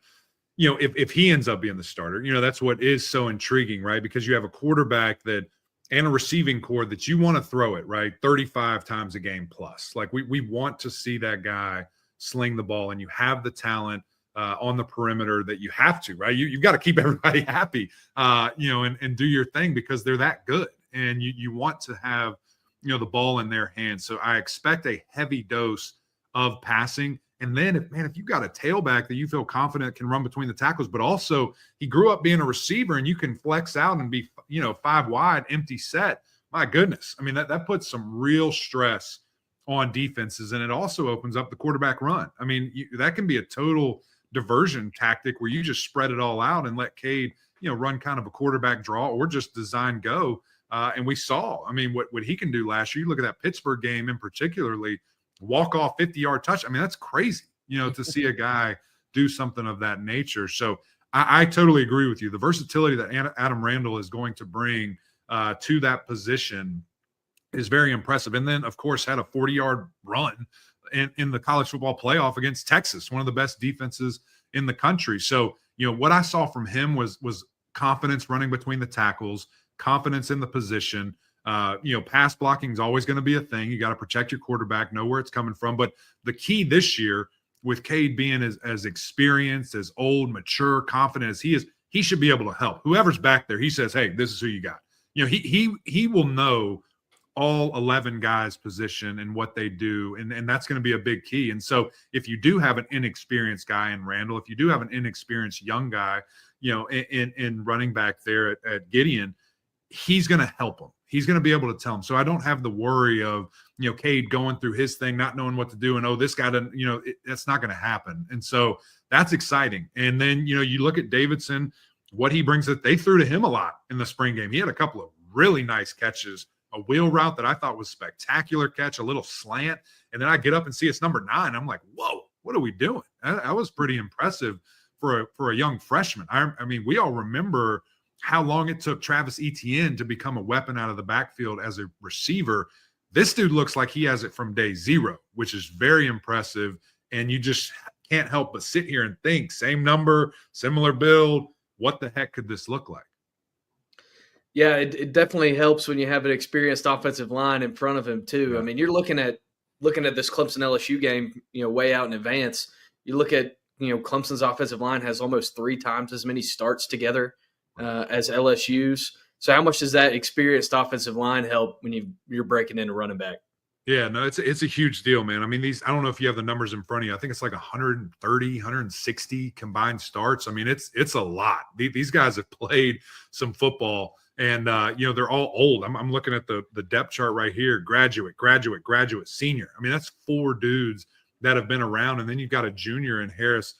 if he ends up being the starter, that's what is so intriguing, right? Because you have a quarterback and a receiving core that you want to throw it, right? 35 times a game plus. Like we want to see that guy sling the ball, and you have the talent on the perimeter that you have to, right? You've got to keep everybody happy, and do your thing because they're that good. And you want to have, the ball in their hands. So I expect a heavy dose of passing. And then if you've got a tailback that you feel confident can run between the tackles, but also he grew up being a receiver and you can flex out and be, 5 wide, empty set. My goodness. I mean, that puts some real stress on defenses, and it also opens up the quarterback run. I mean, that can be a total diversion tactic where you just spread it all out and let Cade, run kind of a quarterback draw or just design go. And we saw, I mean, what he can do last year. You look at that Pittsburgh game in particularly, walk off 50-yard touch. I mean, that's crazy, to see a guy do something of that nature. So I totally agree with you. The versatility that Adam Randall is going to bring to that position is very impressive. And then, of course, had a 40-yard run in the college football playoff against Texas, one of the best defenses in the country. So, what I saw from him was confidence running between the tackles, confidence in the position. Pass blocking is always going to be a thing. You got to protect your quarterback, know where it's coming from. But the key this year, with Cade being as experienced, as old, mature, confident as he is, he should be able to help. Whoever's back there, he says, hey, this is who you got. He will know all 11 guys' position and what they do, and that's going to be a big key. And so if you do have an inexperienced guy in Randall, if you do have an inexperienced young guy, in running back there at Gideon, he's going to help him. He's going to be able to tell him. So I don't have the worry of, Cade going through his thing, not knowing what to do. And, this guy doesn't, that's not going to happen. And so that's exciting. And then, you look at Davidson, what he brings that they threw to him a lot in the spring game. He had a couple of really nice catches, a wheel route that I thought was spectacular catch, a little slant. And then I get up and see it's number 9. I'm like, whoa, what are we doing? That was pretty impressive for a young freshman. I mean, we all remember how long it took Travis Etienne to become a weapon out of the backfield as a receiver. This dude looks like he has it from day 0, which is very impressive. And you just can't help but sit here and think, same number, similar build. What the heck could this look like? Yeah, it definitely helps when you have an experienced offensive line in front of him too. Yeah. I mean, you're looking at this Clemson LSU game, way out in advance. You look at, Clemson's offensive line has almost 3 times as many starts together as LSU's. So how much does that experienced offensive line help when you're breaking into running back? Yeah, no, it's a huge deal, man. I mean, I don't know if you have the numbers in front of you. I think it's like 130, 160 combined starts. I mean, it's a lot. These guys have played some football, and they're all old. I'm looking at the depth chart right here: graduate, senior. I mean, that's 4 dudes that have been around, and then you've got a junior in Harris,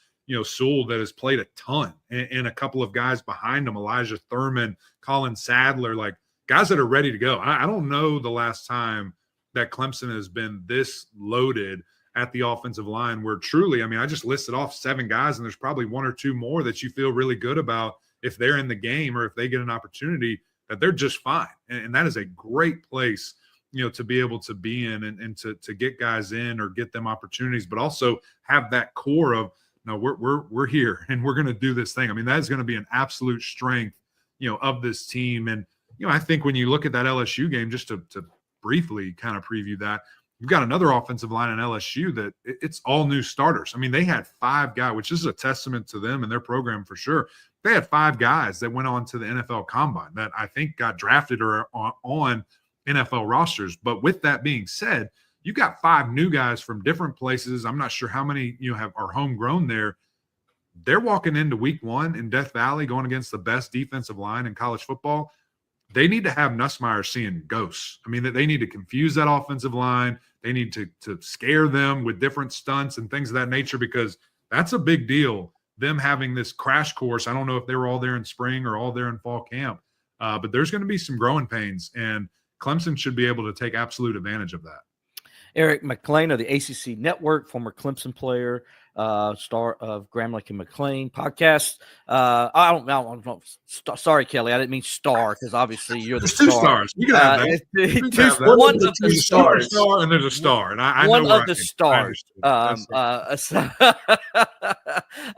Sewell, that has played a ton, and a couple of guys behind him: Elijah Thurman, Colin Sadler, like guys that are ready to go. I don't know the last time that Clemson has been this loaded at the offensive line, where truly, I mean, I just listed off 7 guys, and there's probably 1 or 2 more that you feel really good about if they're in the game or if they get an opportunity, that they're just fine. And that is a great place, to be able to be in and to get guys in or get them opportunities, but also have that core of, no, we're here and we're going to do this thing. I mean, that is going to be an absolute strength, of this team. And, I think when you look at that LSU game, just to briefly kind of preview that, you've got another offensive line in LSU that it's all new starters. I mean, they had 5 guys, which is a testament to them and their program for sure. They had 5 guys that went on to the NFL Combine that I think got drafted or on NFL rosters. But with that being said, you got 5 new guys from different places. I'm not sure how many are homegrown there. They're walking into week 1 in Death Valley going against the best defensive line in college football. They need to have Nussmeier seeing ghosts. I mean, they need to confuse that offensive line. They need to scare them with different stunts and things of that nature, because that's a big deal, them having this crash course. I don't know if they were all there in spring or all there in fall camp, but there's going to be some growing pains, and Clemson should be able to take absolute advantage of that. Eric Mac Lain of the ACC Network, former Clemson player, star of Gramlich and Mac Lain podcast. I don't know. Sorry, Kelly. I didn't mean star, because obviously you're the star. 2 stars. You can have that. One of the 2 stars. Star, and there's a star. And I one know of the stars.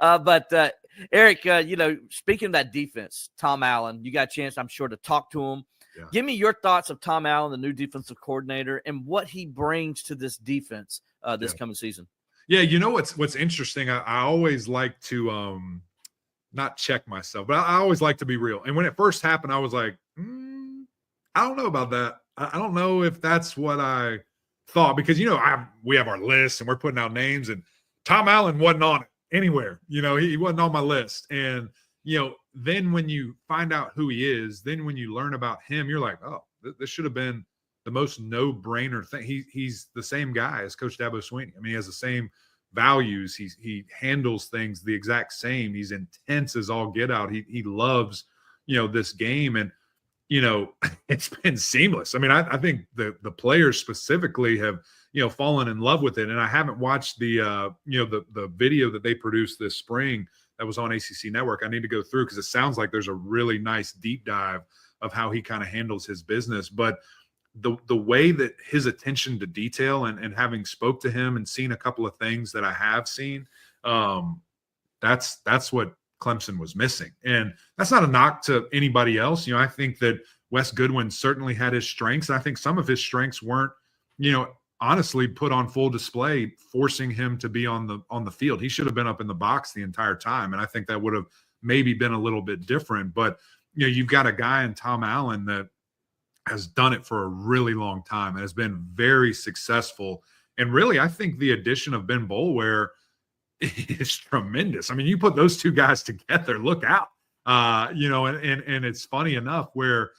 But Eric, speaking of that defense, Tom Allen, you got a chance, I'm sure, to talk to him. Yeah. Give me your thoughts of Tom Allen, the new defensive coordinator, and what he brings to this defense this coming season. Yeah, what's interesting. I always like to not check myself, but I always like to be real. And when it first happened, I was like, I don't know about that. I don't know if that's what I thought, because we have our list and we're putting out names, and Tom Allen wasn't on it anywhere. He wasn't on my list, and then when you find out who he is, then when you learn about him, you're like, oh, this should have been the most no-brainer thing. He's the same guy as Coach Dabo Swinney. I mean, he has the same values. He handles things the exact same. He's intense as all get out. He loves, this game, and it's been seamless. I mean, I think the players specifically have fallen in love with it. And I haven't watched the video that they produced this spring that was on ACC Network. I need to go through, because it sounds like there's a really nice deep dive of how he kind of handles his business. But the way that his attention to detail, and having spoke to him and seen a couple of things that I have seen, that's what Clemson was missing. And that's not a knock to anybody else. I think that Wes Goodwin certainly had his strengths. And I think some of his strengths weren't, honestly put on full display, forcing him to be on the field. He should have been up in the box the entire time. And I think that would have maybe been a little bit different. But, you've got a guy in Tom Allen that has done it for a really long time and has been very successful. And really, I think the addition of Ben Boulware is tremendous. I mean, you put those 2 guys together, look out. And it's funny enough where,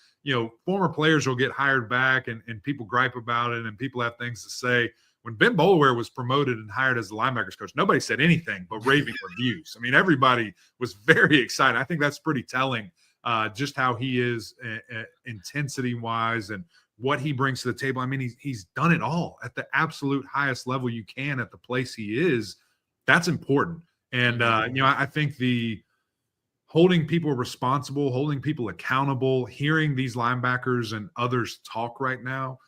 former players will get hired back and people gripe about it and people have things to say. When Ben Boulware was promoted and hired as the linebackers coach, nobody said anything but raving reviews. I mean, everybody was very excited. I think that's pretty telling, just how he is intensity-wise and what he brings to the table. I mean, he's done it all at the absolute highest level you can at the place he is. That's important. And, I think the holding people responsible, holding people accountable, hearing these linebackers and others talk right now,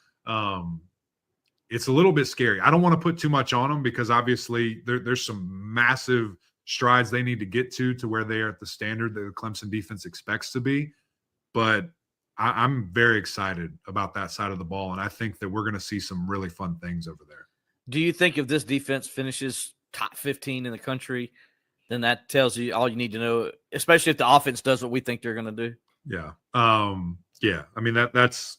it's a little bit scary. I don't want to put too much on them, because obviously there's some massive strides they need to get to where they are at the standard that the Clemson defense expects to be. But I'm very excited about that side of the ball, and I think that we're going to see some really fun things over there. Do you think if this defense finishes top 15 in the country, then that tells you all you need to know, especially if the offense does what we think they're going to do? Yeah. Yeah. I mean, that's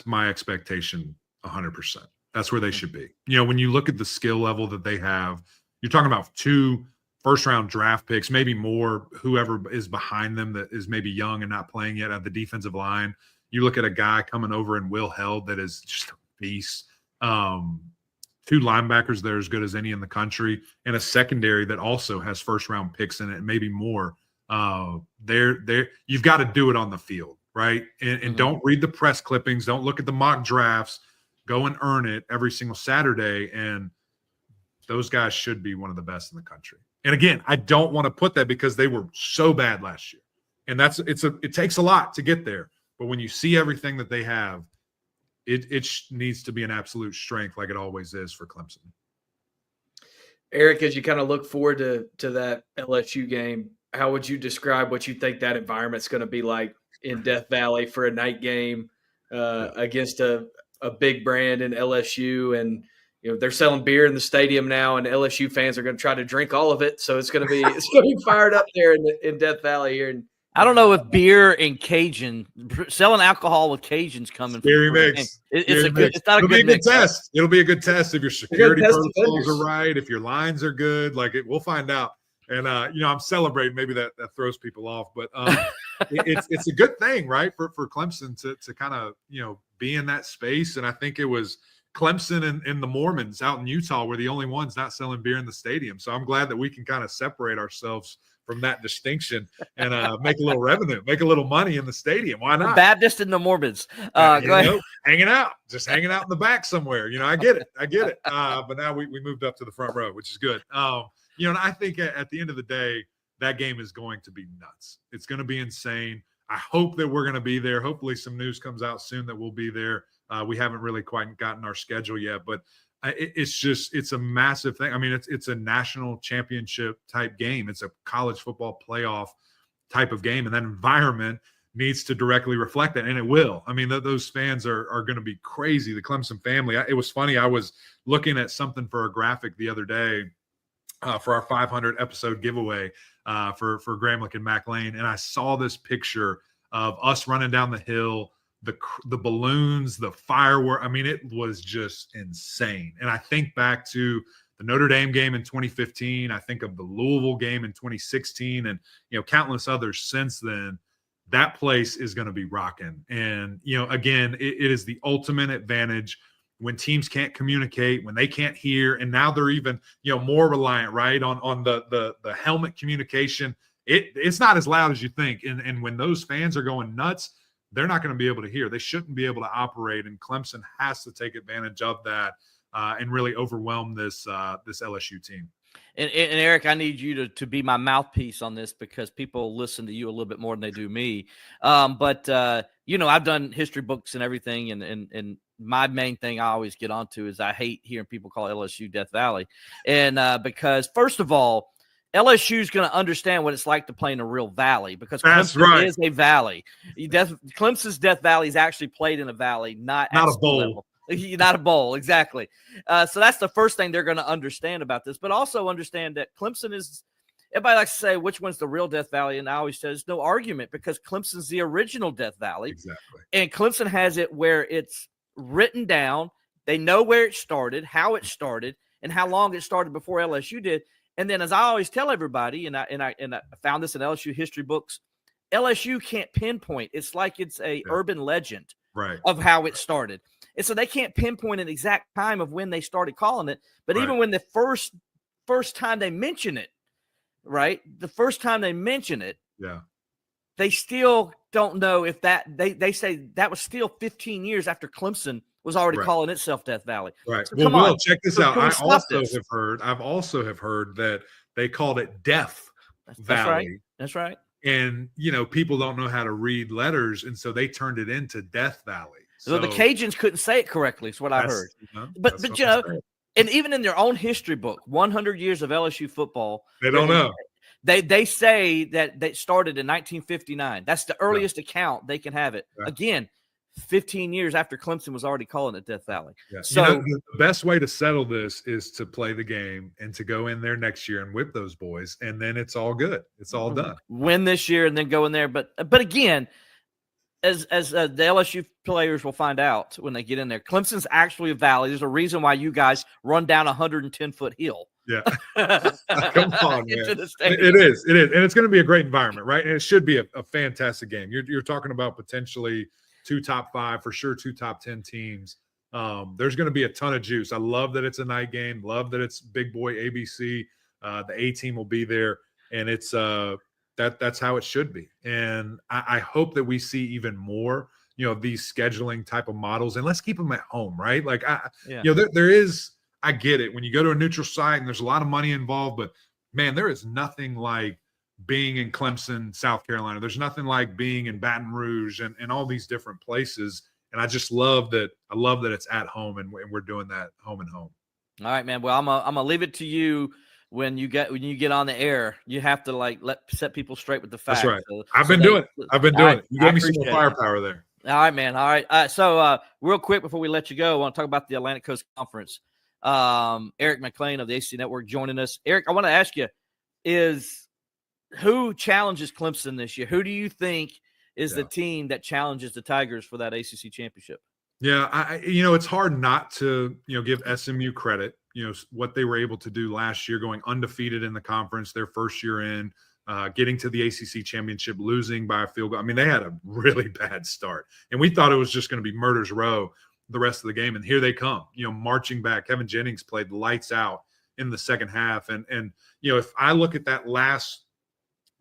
my expectation 100%. That's where they should be. You know, when you look at the skill level that they have, you're talking about 2 first-round draft picks, maybe more, whoever is behind them that is maybe young and not playing yet at the defensive line. You look at a guy coming over in Will Held that is just a beast. 2 linebackers that are as good as any in the country, and a secondary that also has first-round picks in it, and maybe more. You've got to do it on the field, right? And don't read the press clippings. Don't look at the mock drafts. Go and earn it every single Saturday, and those guys should be one of the best in the country. And again, I don't want to put that because they were so bad last year, and it takes a lot to get there. But when you see everything that they have, it needs to be an absolute strength, like it always is for Clemson. Eric, as you kind of look forward to that LSU game, how would you describe what you think that environment's going to be like in Death Valley for a night game against a big brand in LSU? And you know, they're selling beer in the stadium now, and LSU fans are going to try to drink all of it. So it's going to be fired up there in Death Valley here. I don't know if beer and Cajun selling alcohol with Cajuns coming. Scary mix. It's not a It'll good be a good mix. test. It'll be a good test if your security protocols are right, if your lines are good. We'll find out. And I'm celebrating. Maybe that throws people off, but it's a good thing, right, for Clemson to kind of be in that space. And I think it was Clemson and the Mormons out in Utah were the only ones not selling beer in the stadium. So I'm glad that we can kind of separate ourselves from that distinction and make a little revenue, make a little money in the stadium. Why not? The Baptist and the Mormons. Hanging out in the back somewhere. I get it. But now we moved up to the front row, which is good. And I think at the end of the day, that game is going to be nuts. It's going to be insane. I hope that we're going to be there. Hopefully some news comes out soon that we'll be there. We haven't really quite gotten our schedule yet, but it's a massive thing. I mean, it's a national championship type game. It's a college football playoff type of game, and that environment needs to directly reflect that, and it will. I mean, those fans are going to be crazy. The Clemson family. It was funny. I was looking at something for a graphic the other day for our 500 episode giveaway for Eric Mac Lain, and I saw this picture of us running down the hill. The balloons, the firework. I mean, it was just insane. And I think back to the Notre Dame game in 2015. I think of the Louisville game in 2016, and countless others since then. That place is going to be rocking. And again, it is the ultimate advantage when teams can't communicate, when they can't hear, and now they're even more reliant, right, on the helmet communication. It's not as loud as you think, and when those fans are going nuts, they're not going to be able to hear. They shouldn't be able to operate, and Clemson has to take advantage of that and really overwhelm this LSU team. And Eric, I need you to be my mouthpiece on this because people listen to you a little bit more than they do me. But I've done history books and everything, and my main thing I always get onto is I hate hearing people call LSU Death Valley, and because first of all, LSU is going to understand what it's like to play in a real valley because Clemson is a valley. Clemson's Death Valley is actually played in a valley, not a bowl. Level. Not a bowl, exactly. So that's the first thing they're going to understand about this, but also understand that Clemson is – everybody likes to say which one's the real Death Valley, and I always say there's no argument because Clemson's the original Death Valley. Exactly. And Clemson has it where it's written down. They know where it started, how it started, and how long it started before LSU did. And then, as I always tell everybody, and I found this in LSU history books, LSU can't pinpoint. It's like it's a urban legend of how it started. And so they can't pinpoint an exact time of when they started calling it. But even when the first time they mention it, right, the first time they mention it, they still don't know if that they say that was still 15 years after Clemson was already calling itself Death Valley. Right. So well, check this out. I've also have heard that they called it Death Valley. That's right. And people don't know how to read letters, and so they turned it into Death Valley. So the Cajuns couldn't say it correctly. Is what I heard. But and even in their own history book, 100 years of LSU football, they don't know. They say that they started in 1959. That's the earliest account they can have it. Again, 15 years after Clemson was already calling it Death Valley. Yeah. So the best way to settle this is to play the game and to go in there next year and whip those boys, and then it's all good. It's all done. Win this year and then go in there. But again, the LSU players will find out when they get in there, Clemson's actually a valley. There's a reason why you guys run down a 110-foot hill. Yeah. Come on, man. Into the stadium. It is. And it's going to be a great environment, right? And it should be a fantastic game. You're talking about potentially 2 top 5, for sure 2 top 10 teams. There's going to be a ton of juice. I love that it's a night game. Love that it's big boy ABC. The A team will be there, and it's that's how it should be. And I hope that we see even more, these scheduling type of models, and let's keep them at home, right? Like, there is, I get it when you go to a neutral site and there's a lot of money involved, but man, there is nothing like being in Clemson, South Carolina. There's nothing like being in Baton Rouge and all these different places. And I just love that. I love that it's at home and we're doing that home and home. All right, man. Well, I'm gonna leave it to you. When you get on the air, you have to set people straight with the facts. That's right. I've been doing it. You gave me some more firepower there. All right, man. All right. So real quick before we let you go, I want to talk about the Atlantic Coast Conference. Eric Mac Lain of the ACC Network joining us. Eric, I want to ask you, who challenges Clemson this year? Who do you think is the team that challenges the Tigers for that ACC championship? Yeah, it's hard not to, give SMU credit. What they were able to do last year, going undefeated in the conference, their first year in, getting to the ACC championship, losing by a field goal. I mean, they had a really bad start, and we thought it was just going to be murder's row the rest of the game. And here they come, marching back. Kevin Jennings played lights out in the second half. And if I look at that last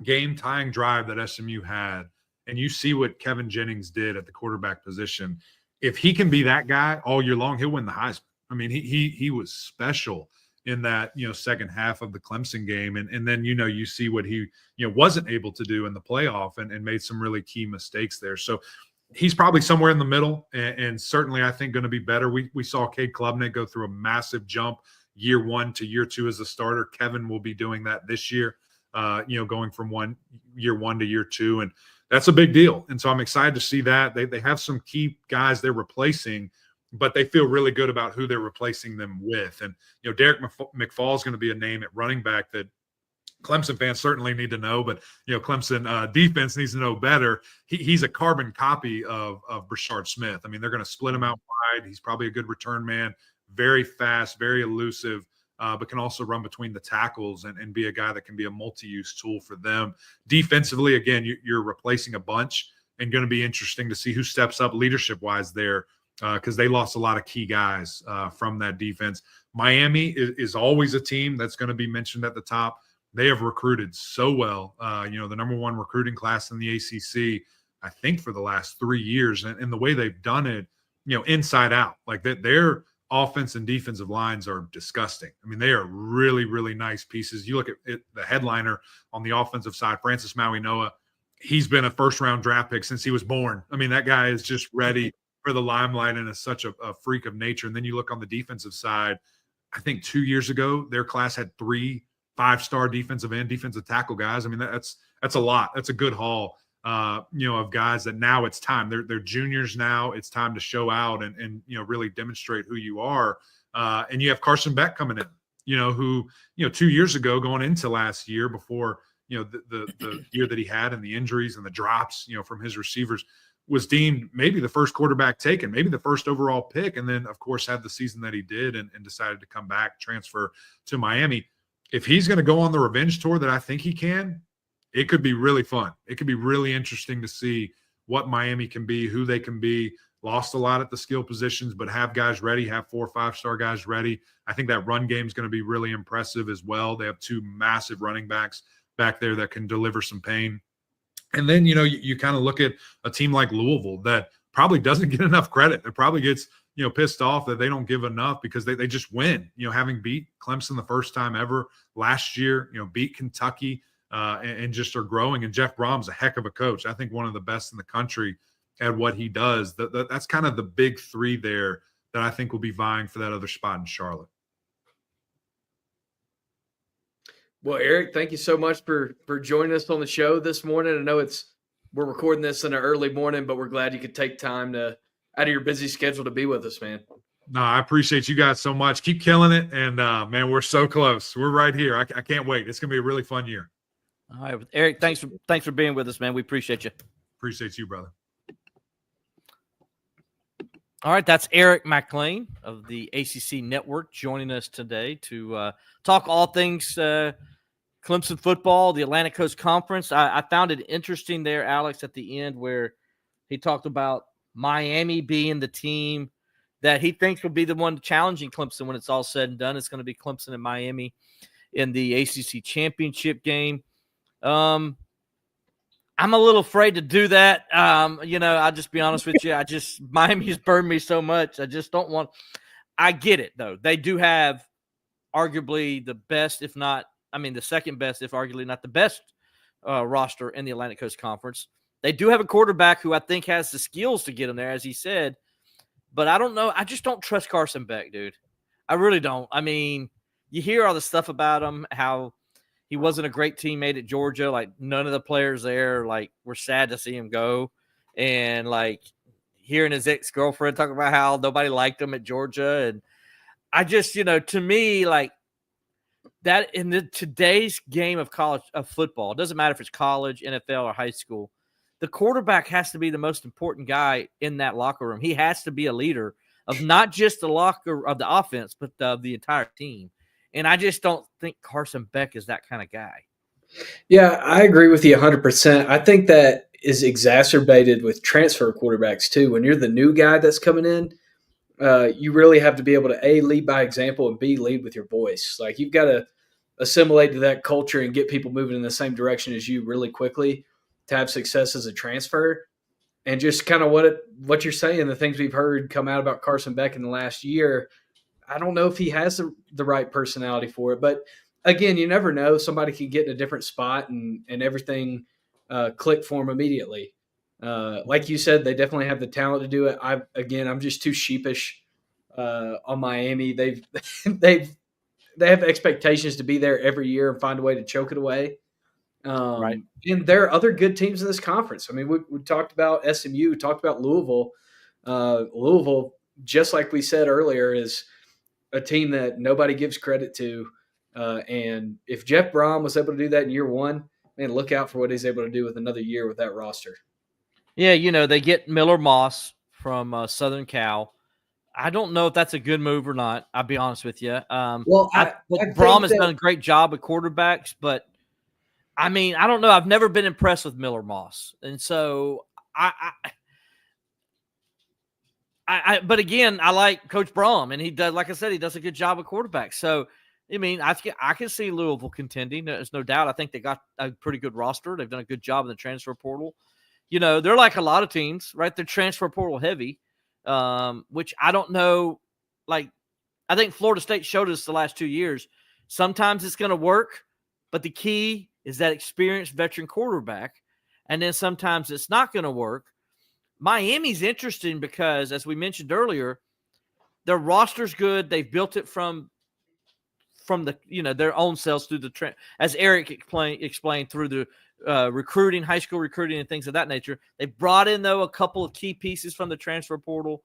game tying drive that SMU had, and you see what Kevin Jennings did at the quarterback position, if he can be that guy all year long, he'll win the Heisman. I mean, he was special in that, second half of the Clemson game. And then, you see what he, wasn't able to do in the playoff and made some really key mistakes there. So he's probably somewhere in the middle and certainly I think going to be better. We saw Cade Klubnik go through a massive jump year 1 to year 2 as a starter. Kevin will be doing that this year, going from year 1 to year 2. And that's a big deal. And so I'm excited to see that. They have some key guys they're replacing, but they feel really good about who they're replacing them with. And, Derek McFall is going to be a name at running back that Clemson fans certainly need to know, but, Clemson defense needs to know better. He's a carbon copy of Brashard Smith. I mean, they're going to split him out wide. He's probably a good return man, very fast, very elusive, but can also run between the tackles and be a guy that can be a multi-use tool for them. Defensively, again, you're replacing a bunch, and going to be interesting to see who steps up leadership-wise there, because they lost a lot of key guys from that defense. Miami is always a team that's going to be mentioned at the top. They have recruited so well. The number 1 recruiting class in the ACC, I think, for the last 3 years. And the way they've done it, inside out. Like their offense and defensive lines are disgusting. I mean, they are really, really nice pieces. You look at the headliner on the offensive side, Francis Maui-Noah. He's been a first-round draft pick since he was born. I mean, that guy is just ready for the limelight and is such a freak of nature. And then you look on the defensive side, I think 2 years ago, their class had 3 5-star defensive tackle guys. I mean, that's a lot. That's a good haul, of guys that now it's time. They're juniors now. It's time to show out and really demonstrate who you are. And you have Carson Beck coming in, who, 2 years ago going into last year before, the year that he had and the injuries and the drops, from his receivers, was deemed maybe the first quarterback taken, maybe the first overall pick. And then, of course, had the season that he did and decided to come back, transfer to Miami. If he's going to go on the revenge tour that I think he can, it could be really fun. It could be really interesting to see what Miami can be, who they can be. Lost a lot at the skill positions, but have guys ready, have 4 or 5-star guys ready. I think that run game is going to be really impressive as well. They have 2 massive running backs back there that can deliver some pain. And then, you kind of look at a team like Louisville that probably doesn't get enough credit. It probably gets pissed off that they don't give enough because they just win, having beat Clemson the first time ever last year, beat Kentucky and just are growing. And Jeff Brom's a heck of a coach. I think one of the best in the country at what he does. That's kind of the big 3 there that I think will be vying for that other spot in Charlotte. Well, Eric, thank you so much for joining us on the show this morning. I know we're recording this in an early morning, but we're glad you could take time out of your busy schedule to be with us, man. No, I appreciate you guys so much. Keep killing it. And, man, we're so close. We're right here. I can't wait. It's going to be a really fun year. All right. Eric, thanks for being with us, man. We appreciate you. Appreciate you, brother. All right, that's Eric Mac Lain of the ACC Network joining us today to talk all things Clemson football, the Atlantic Coast Conference. I found it interesting there, Alex, at the end where he talked about Miami being the team that he thinks will be the one challenging Clemson when it's all said and done. It's going to be Clemson and Miami in the ACC championship game. I'm a little afraid to do that. I'll just be honest with you. Miami's burned me so much. I just don't want – I get it, though. They do have arguably the best, if not – the second best, if arguably not the best roster in the Atlantic Coast Conference. They do have a quarterback who I think has the skills to get in there, as he said. But I don't know. I just don't trust Carson Beck, dude. I really don't. You hear all the stuff about him, how – he wasn't a great teammate at Georgia. Like, none of the players there, were sad to see him go. And, hearing his ex-girlfriend talk about how nobody liked him at Georgia. And I just, to me, that in today's game of college of football, it doesn't matter if it's college, NFL, or high school, the quarterback has to be the most important guy in that locker room. He has to be a leader of not just the locker of the offense, but of the entire team. And I just don't think Carson Beck is that kind of guy. Yeah, I agree with you 100%. I think that is exacerbated with transfer quarterbacks too. When you're the new guy that's coming in, you really have to be able to A, lead by example, and B, lead with your voice. You've got to assimilate to that culture and get people moving in the same direction as you really quickly to have success as a transfer. And just kind of what you're saying, the things we've heard come out about Carson Beck in the last year, I don't know if he has the right personality for it. But again, you never know. Somebody can get in a different spot and everything click for him immediately. Like you said, they definitely have the talent to do it. I'm just too sheepish on Miami. They have expectations to be there every year and find a way to choke it away. Right. And there are other good teams in this conference. We talked about SMU, we talked about Louisville. Louisville, just like we said earlier, is a team that nobody gives credit to. And if Jeff Brom was able to do that in year one, man, look out for what he's able to do with another year with that roster. Yeah, they get Miller Moss from Southern Cal. I don't know if that's a good move or not. I'll be honest with you. Brom has done a great job with quarterbacks, but I don't know. I've never been impressed with Miller Moss. And so but again, I like Coach Brom, and he does, like I said, he does a good job with quarterbacks. So, I can see Louisville contending. There's no doubt. I think they got a pretty good roster. They've done a good job in the transfer portal. They're like a lot of teams, right? They're transfer portal heavy, which I don't know. I think Florida State showed us the last 2 years. Sometimes it's going to work, but the key is that experienced veteran quarterback. And then sometimes it's not going to work. Miami's interesting because, as we mentioned earlier, their roster's good. They've built it from the their own selves through the as Eric explained through the recruiting, high school recruiting, and things of that nature. They brought in though a couple of key pieces from the transfer portal.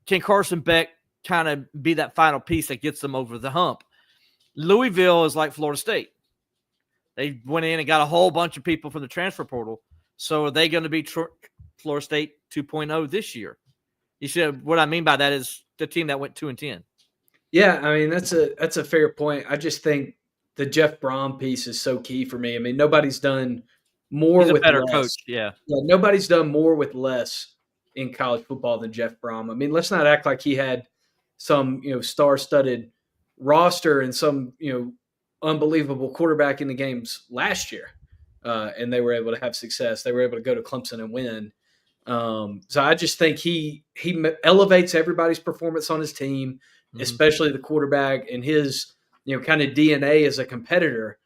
Can Carson Beck kind of be that final piece that gets them over the hump? Louisville is like Florida State. They went in and got a whole bunch of people from the transfer portal. So are they going to be Florida State 2.0 this year? You said what I mean by that is the team that went 2-10. Yeah, that's a fair point. I just think the Jeff Brom piece is so key for me. Nobody's done more with better less. Coach. Yeah, nobody's done more with less in college football than Jeff Brom. Let's not act like he had some star-studded roster and some unbelievable quarterback in the games last year, and they were able to have success. They were able to go to Clemson and win. So I just think he elevates everybody's performance on his team, especially the quarterback, and his kind of DNA as a competitor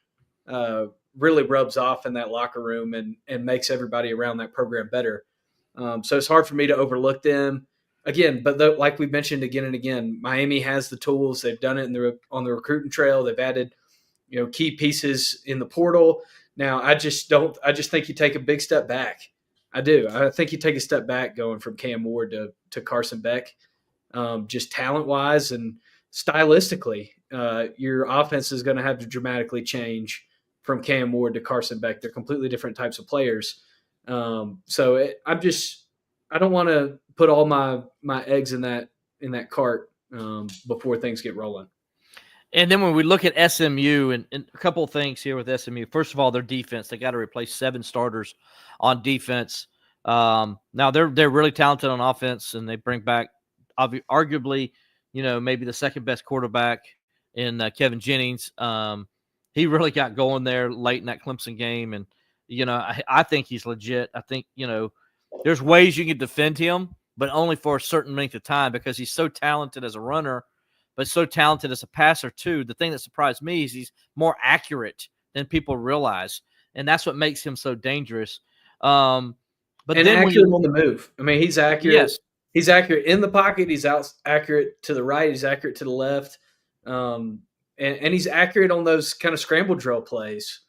really rubs off in that locker room and makes everybody around that program better. So it's hard for me to overlook them again. But like we mentioned again and again, Miami has the tools. They've done it on the recruiting trail. They've added key pieces in the portal. Now I just think you take a big step back. I do. I think you take a step back going from Cam Ward to Carson Beck, just talent-wise and stylistically. Your offense is going to have to dramatically change from Cam Ward to Carson Beck. They're completely different types of players. I want to put all my eggs in that cart before things get rolling. And then when we look at SMU, and a couple of things here with SMU. First of all, their defense. They got to replace 7 starters on defense. Now they're really talented on offense, and they bring back arguably, maybe the second best quarterback in Kevin Jennings. He really got going there late in that Clemson game, and I think he's legit. I think there's ways you can defend him, but only for a certain length of time because he's so talented as a runner, but so talented as a passer too. The thing that surprised me is he's more accurate than people realize, and that's what makes him so dangerous. But and then accurate on the move. I mean, he's accurate. Yes. He's accurate in the pocket. He's accurate to the right. He's accurate to the left. And he's accurate on those kind of scramble drill plays.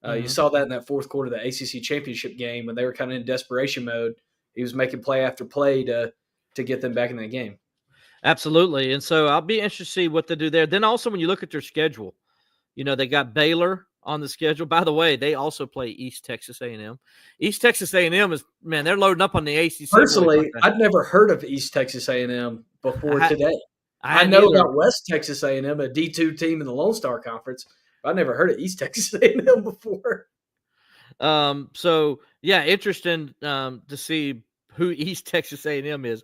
You saw that in that fourth quarter of the ACC championship game when they were kind of in desperation mode. He was making play after play to get them back in that game. Absolutely. And so I'll be interested to see what they do there. Then also when you look at their schedule, they got Baylor on the schedule. By the way, they also play East Texas A&M. East Texas A&M is, man, they're loading up on the ACC. Personally, I'd never heard of East Texas A&M before today. I know about West Texas A&M, a D2 team in the Lone Star Conference, but I never heard of East Texas A&M before. So yeah, interesting to see who East Texas A&M is.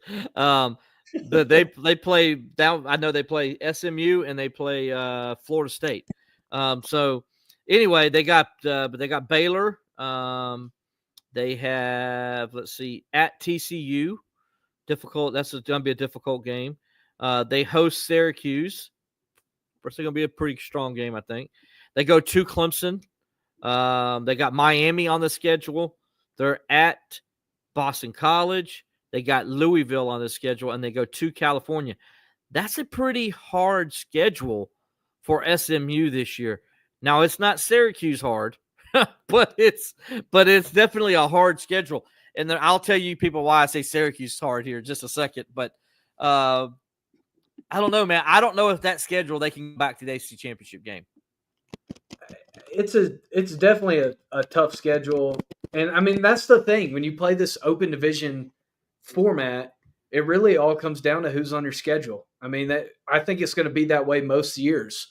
They play down. I know they play SMU and they play Florida State. So anyway, they got Baylor. They have, let's see, at TCU. Difficult. That's going to be a difficult game. They host Syracuse. It's going to be a pretty strong game, I think. They go to Clemson. They got Miami on the schedule. They're at Boston College. They got Louisville on the schedule, and they go to California. That's a pretty hard schedule for SMU this year. Now, it's not Syracuse hard, but it's definitely a hard schedule. And then I'll tell you people why I say Syracuse is hard here in just a second. But I don't know, man. I don't know if that schedule they can go back to the ACC championship game. It's definitely a tough schedule. And, I mean, that's the thing. When you play this open division format, it really all comes down to who's on your schedule. I mean, I think it's going to be that way most years,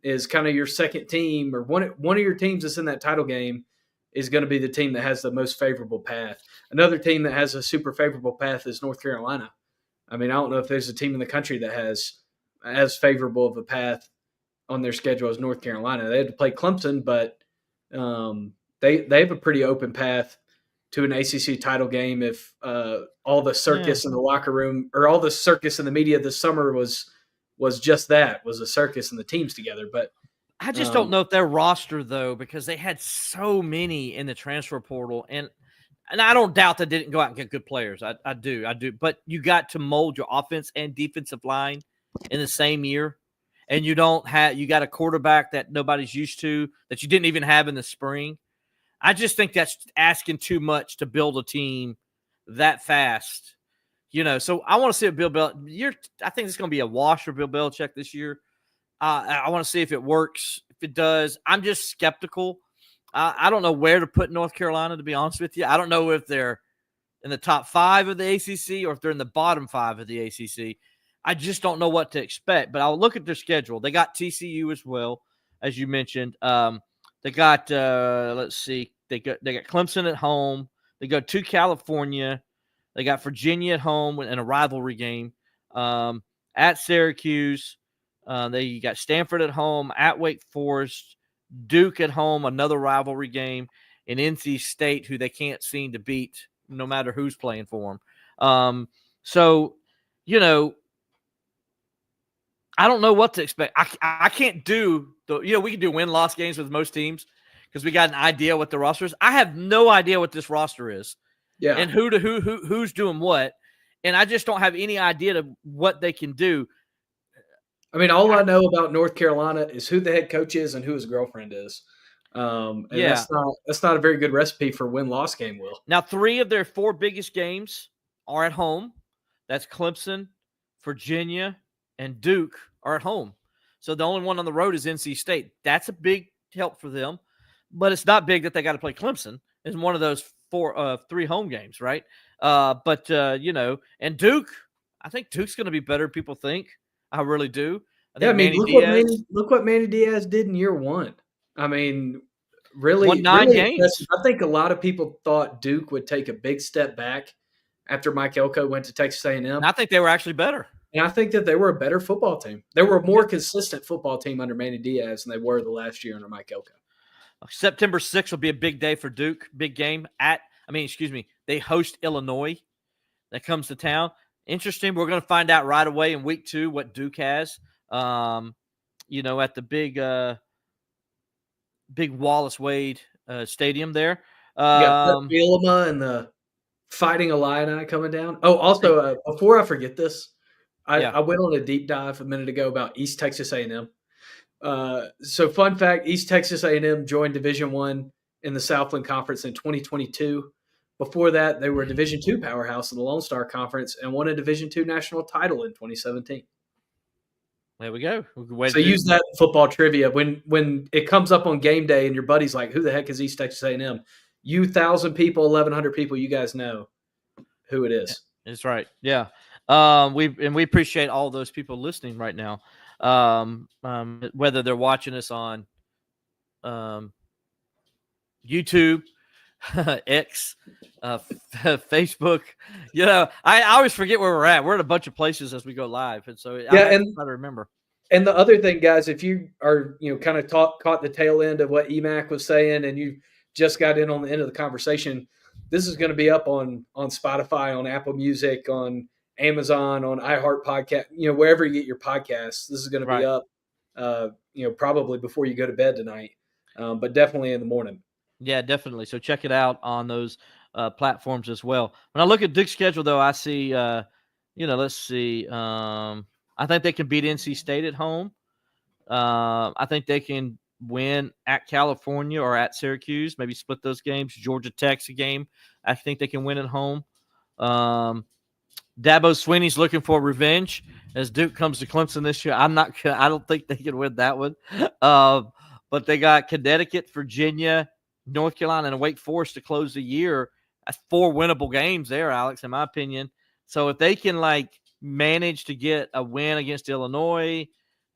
is kind of your second team or one of your teams that's in that title game is going to be the team that has the most favorable path. Another team that has a super favorable path is North Carolina. I mean, I don't know if there's a team in the country that has as favorable of a path on their schedule as North Carolina. They had to play Clemson, but they have a pretty open path to an ACC title game if all the circus in the locker room or all the circus in the media this summer was just that, was a circus and the teams together. But I just don't know if their roster, though, because they had so many in the transfer portal. And I don't doubt they didn't go out and get good players. I do. But you got to mold your offense and defensive line in the same year. And you got a quarterback that nobody's used to, that you didn't even have in the spring. I just think that's asking too much to build a team that fast. So I want to see if Bill Belichick. I think it's going to be a wash for Bill Belichick this year. I want to see if it works. If it does, I'm just skeptical. I don't know where to put North Carolina, to be honest with you. I don't know if they're in the top 5 of the ACC or if they're in the bottom 5 of the ACC. I just don't know what to expect. But I'll look at their schedule. They got TCU as well, as you mentioned. They got let's see. They got Clemson at home. They go to California. They got Virginia at home in a rivalry game. At Syracuse. They got Stanford at home, at Wake Forest, Duke at home, another rivalry game, and NC State, who they can't seem to beat no matter who's playing for them. So, I don't know what to expect. I can't do we can do win-loss games with most teams because we got an idea what the roster is. I have no idea what this roster is, and who's doing what, and I just don't have any idea of what they can do. I mean, all I know about North Carolina is who the head coach is and who his girlfriend is. That's not a very good recipe for win-loss game, Will. Now, 3 of their 4 biggest games are at home. That's Clemson, Virginia, and Duke are at home. So the only one on the road is NC State. That's a big help for them, but it's not big that they got to play Clemson. It's one of those 3 home games, right? But and Duke, I think Duke's going to be better than people think. I really do. I mean, look what Manny Diaz did in year one. I mean, really, won 9 really games. impressive. I think a lot of people thought Duke would take a big step back after Mike Elko went to Texas A&M. And I think they were actually better. And I think that they were a better football team. They were a more consistent football team under Manny Diaz than they were the last year under Mike Elko. September 6th will be a big day for Duke. Big game they host Illinois. That comes to town. Interesting. We're going to find out right away in week 2 what Duke has. At the big Wallace Wade Stadium there. You got Bielema and the Fighting Illini coming down. Oh, also, before I forget this, I went on a deep dive a minute ago about East Texas A&M. So fun fact, East Texas A&M joined Division I in the Southland Conference in 2022. Before that, they were a Division II powerhouse in the Lone Star Conference and won a Division II national title in 2017. There we go. So use that in football trivia. When it comes up on game day and your buddy's like, who the heck is East Texas A&M? You 1,000 people, 1,100 people, you guys know who it is. That's right. Yeah. We appreciate all those people listening right now. Whether they're watching us on YouTube, X, Facebook. I always forget where we're at. We're at a bunch of places as we go live, and so I try to remember. And the other thing, guys, if you are kind of caught the tail end of what EMAC was saying, and you just got in on the end of the conversation, this is going to be up on Spotify, on Apple Music, on Amazon, on iHeart Podcast, wherever you get your podcasts. This is going to be up, probably before you go to bed tonight, but definitely in the morning. Yeah, definitely. So check it out on those platforms as well. When I look at Duke's schedule, though, I see, let's see. I think they can beat NC State at home. I think they can win at California or at Syracuse, maybe split those games. Georgia Tech's a game I think they can win at home. Dabo Swinney's looking for revenge as Duke comes to Clemson this year. I don't think they can win that one. But they got Connecticut, Virginia, North Carolina, and Wake Forest to close the year. That's 4 winnable games there, Alex, in my opinion. So if they can manage to get a win against Illinois,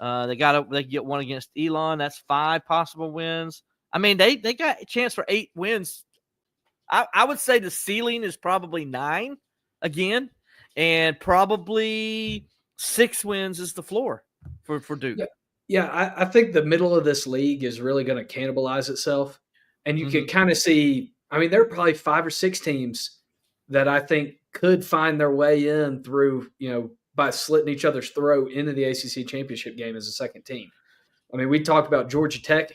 they can get one against Elon. That's 5 possible wins. I mean, they got a chance for 8 wins. I would say the ceiling is probably 9 again, and probably 6 wins is the floor for Duke. Yeah, I think the middle of this league is really going to cannibalize itself. And you can kind of see, there are probably 5 or 6 teams that I think could find their way in through, by slitting each other's throat into the ACC championship game as a second team. We talked about Georgia Tech.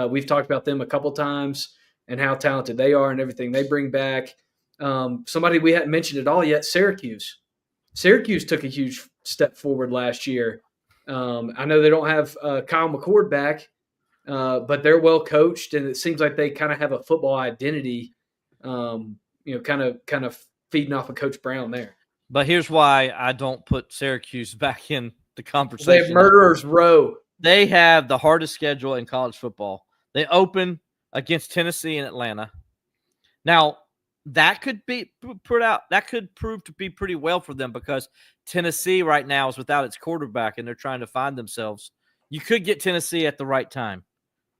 We've talked about them a couple times and how talented they are and everything they bring back. Somebody we hadn't mentioned at all yet, Syracuse. Syracuse took a huge step forward last year. I know they don't have Kyle McCord back, but they're well coached, and it seems like they kind of have a football identity, kind of feeding off of Coach Brown there. But here's why I don't put Syracuse back in the conversation. They have Murderers Row. They have the hardest schedule in college football. They open against Tennessee and Atlanta. Now, that could prove to be pretty well for them because Tennessee right now is without its quarterback, and they're trying to find themselves. You could get Tennessee at the right time.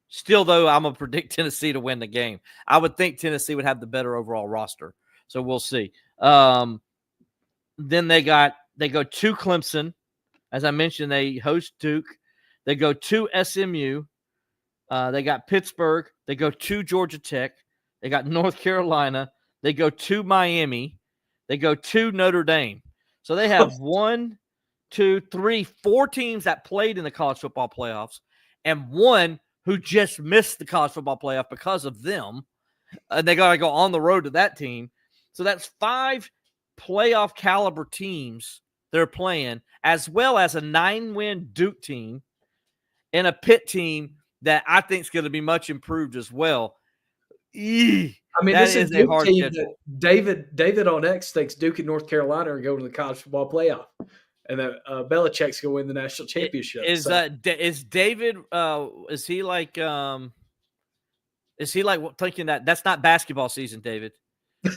Still, though, I'm going to predict Tennessee to win the game. I would think Tennessee would have the better overall roster. So we'll see. Then they go to Clemson. As I mentioned, they host Duke. They go to SMU. They got Pittsburgh. They go to Georgia Tech. They got North Carolina. They go to Miami. They go to Notre Dame. So they have 1, 2, 3, 4 teams that played in the college football playoffs and one who just missed the college football playoff because of them. And they got to go on the road to that team. So that's 5 playoff caliber teams they're playing, as well as a 9-win Duke team and a Pitt team that I think is going to be much improved as well. This is a hard team that David on X thinks Duke and North Carolina are going to the college football playoff, and that Belichick's going to win the national championship. Is David? Is he like thinking that that's not basketball season, David?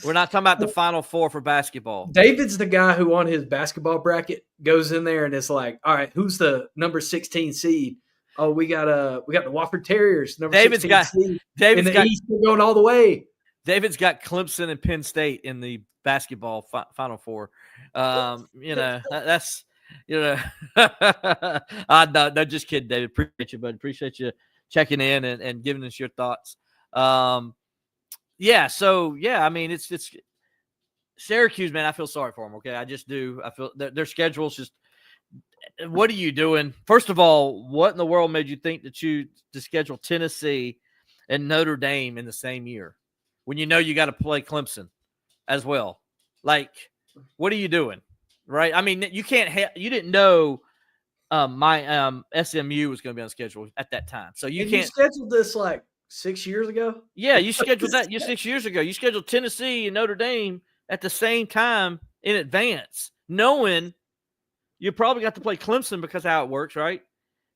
We're not talking about the Final Four for basketball. David's the guy who on his basketball bracket goes in there and is like, all right, who's the number 16 seed? Oh, we got the Wofford Terriers, number 16 seed. David's got East, going all the way. David's got Clemson and Penn State in the basketball Final Four. That's no, just kidding, David. Appreciate you, bud. Appreciate you checking in and giving us your thoughts. I mean, it's Syracuse, man. I feel sorry for them. Okay, I just do. I feel their schedule's just. What are you doing? First of all, what in the world made you think to schedule Tennessee and Notre Dame in the same year when you know you got to play Clemson as well? Like, what are you doing? Right? I mean, you can't. You didn't know my SMU was going to be on schedule at that time, so you can't. You scheduled this like 6 years ago. Yeah, you scheduled that 6 years ago. You scheduled Tennessee and Notre Dame at the same time in advance, knowing you probably got to play Clemson because of how it works, right?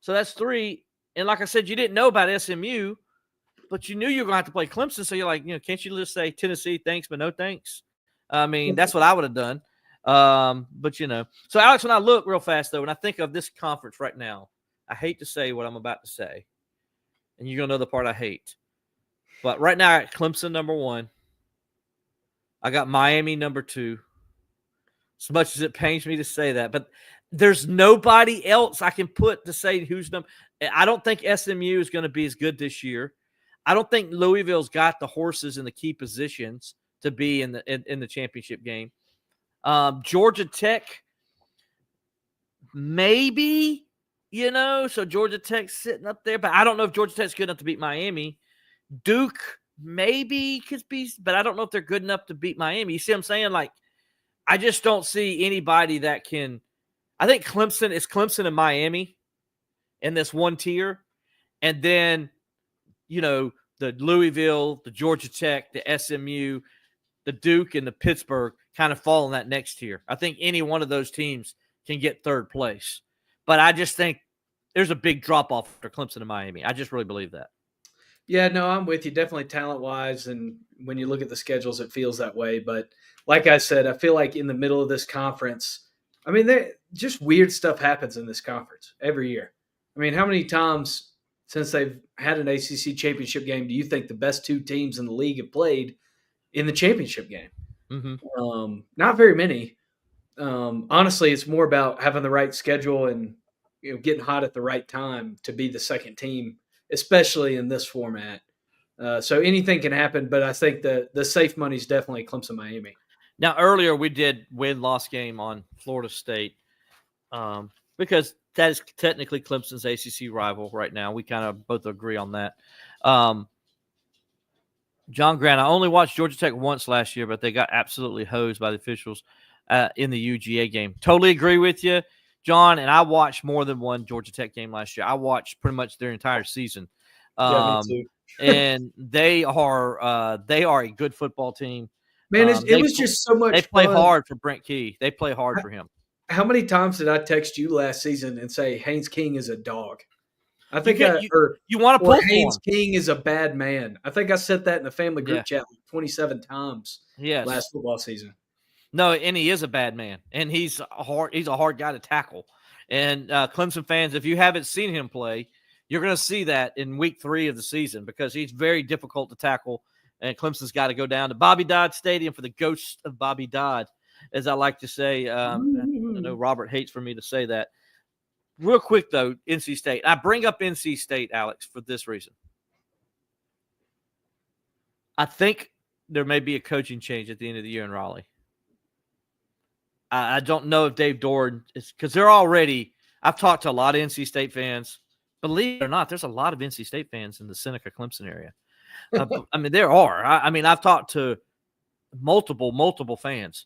So that's 3. And like I said, you didn't know about SMU, but you knew you were going to have to play Clemson. So you're like, can't you just say Tennessee, thanks, but no thanks? I mean, that's what I would have done. So Alex, when I look real fast, though, when I think of this conference right now, I hate to say what I'm about to say, and you're going to know the part I hate. But right now, I got Clemson number 1. I got Miami number 2. As much as it pains me to say that, but there's nobody else I can put to say who's number. I don't think SMU is going to be as good this year. I don't think Louisville's got the horses in the key positions to be in the championship game. Georgia Tech, maybe, so Georgia Tech's sitting up there, but I don't know if Georgia Tech's good enough to beat Miami. Duke maybe could be, but I don't know if they're good enough to beat Miami. You see what I'm saying? Like, I just don't see anybody that can. I think Clemson and Miami in this one tier. And then, the Louisville, the Georgia Tech, the SMU, the Duke, and the Pittsburgh kind of fall in that next tier. I think any one of those teams can get third place. But I just think there's a big drop-off for Clemson and Miami. I just really believe that. Yeah, no, I'm with you. Definitely talent-wise, and when you look at the schedules, it feels that way. But like I said, I feel like in the middle of this conference, I mean, just weird stuff happens in this conference every year. I mean, how many times since they've had an ACC championship game do you think the best 2 teams in the league have played in the championship game? Mm-hmm. Not very many. Honestly, it's more about having the right schedule and getting hot at the right time to be the second team, especially in this format. So anything can happen, but I think the safe money is definitely Clemson, Miami. Now, earlier we did win-loss game on Florida State because that is technically Clemson's ACC rival right now. We kind of both agree on that. John Grant, I only watched Georgia Tech once last year, but they got absolutely hosed by the officials in the UGA game. Totally agree with you, John, and I watched more than one Georgia Tech game last year. I watched pretty much their entire season. Yeah, me too. And they are a good football team. Man, it was just so much They play fun. hard for Brent Key. They play hard for him. How many times did I text you last season and say Haynes King is a dog? I think you want to pull Haynes King is a bad man. I think I said that in the family group chat like 27 times last football season. No, and he is a bad man, and he's a hard guy to tackle. And Clemson fans, if you haven't seen him play, you're going to see that in week 3 of the season because he's very difficult to tackle. And Clemson's got to go down to Bobby Dodd Stadium for the ghost of Bobby Dodd, as I like to say. I know Robert hates for me to say that. Real quick, though, NC State. I bring up NC State, Alex, for this reason. I think there may be a coaching change at the end of the year in Raleigh. I don't know if Dave Dodd is – because they're already – I've talked to a lot of NC State fans. Believe it or not, there's a lot of NC State fans in the Seneca-Clemson area. I mean, there are. I mean, I've talked to multiple fans,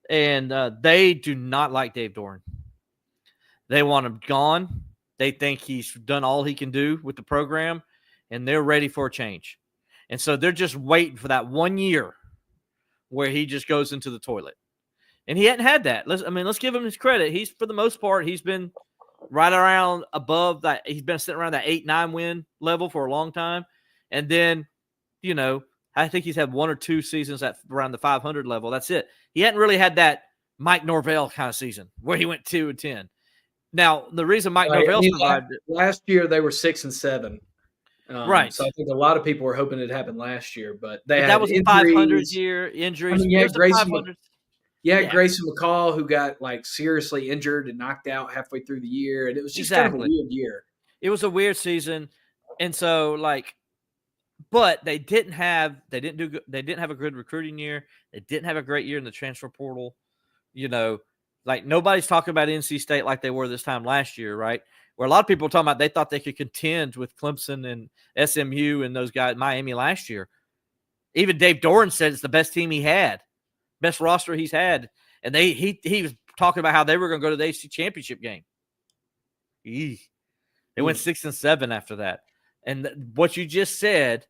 and they do not like Dave Doran. They want him gone. They think he's done all he can do with the program, and they're ready for a change. And so they're just waiting for that 1 year where he just goes into the toilet. And he hadn't had that. Let's give him his credit. He's, for the most part, he's been right around above that. He's been sitting around that 8-9 win level for a long time. And then, I think he's had 1 or 2 seasons at around the 500 level. That's it. He hadn't really had that Mike Norvell kind of season where he went 2-10. Now, the reason Mike Norvell survived last year, they were 6-7. Right. So I think a lot of people were hoping it happened last year, but that was a 500 year injuries. I mean, Grayson McCall, who got like seriously injured and knocked out halfway through the year, and it was just kind of a weird year. It was a weird season, and so but they didn't have a good recruiting year. They didn't have a great year in the transfer portal. Nobody's talking about NC State like they were this time last year, right? Where a lot of people were talking about they thought they could contend with Clemson and SMU and those guys, Miami last year. Even Dave Doran said it's the best team he had, best roster he's had. And he was talking about how they were going to go to the ACC championship game. They went 6-7 after that. And what you just said,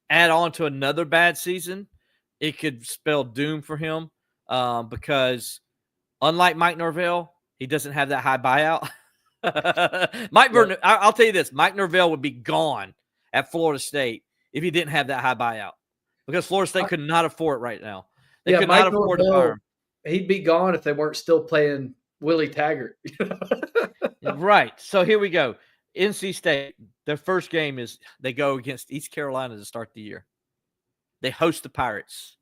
add on to another bad season, it could spell doom for him because unlike Mike Norvell, he doesn't have that high buyout. I'll tell you this, Mike Norvell would be gone at Florida State if he didn't have that high buyout because Florida State could not afford it right now. They could not afford to fire him. He'd be gone if they weren't still playing Willie Taggart. Right. So here we go. NC State, their first game is they go against East Carolina to start the year. They host the Pirates.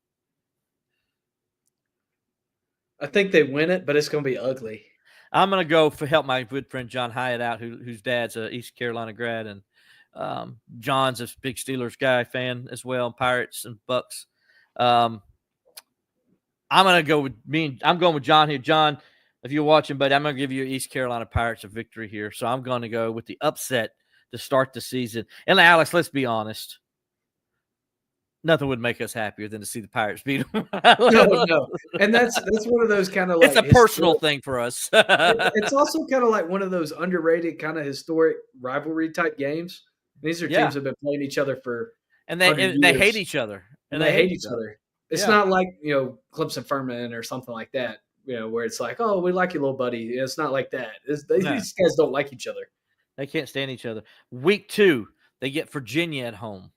I think they win it, but it's going to be ugly. I'm going to go help my good friend John Hyatt out, whose dad's a East Carolina grad, and John's a big Steelers fan as well, Pirates and Bucks. I'm going to go I'm going with John here. John, if you're watching, buddy, I'm going to give you East Carolina Pirates a victory here. So I'm going to go with the upset to start the season. And Alex, let's be honest. Nothing would make us happier than to see the Pirates beat them. No. And that's one of those kind of it's a personal thing for us. It's also kind of like one of those underrated kind of historic rivalry type games. These are teams that have been playing each other for and they hate each other. And they hate each other. It's not like, Clemson Furman or something like that, where it's like, oh, we like you, little buddy. It's not like that. These guys don't like each other. They can't stand each other. Week 2, they get Virginia at home.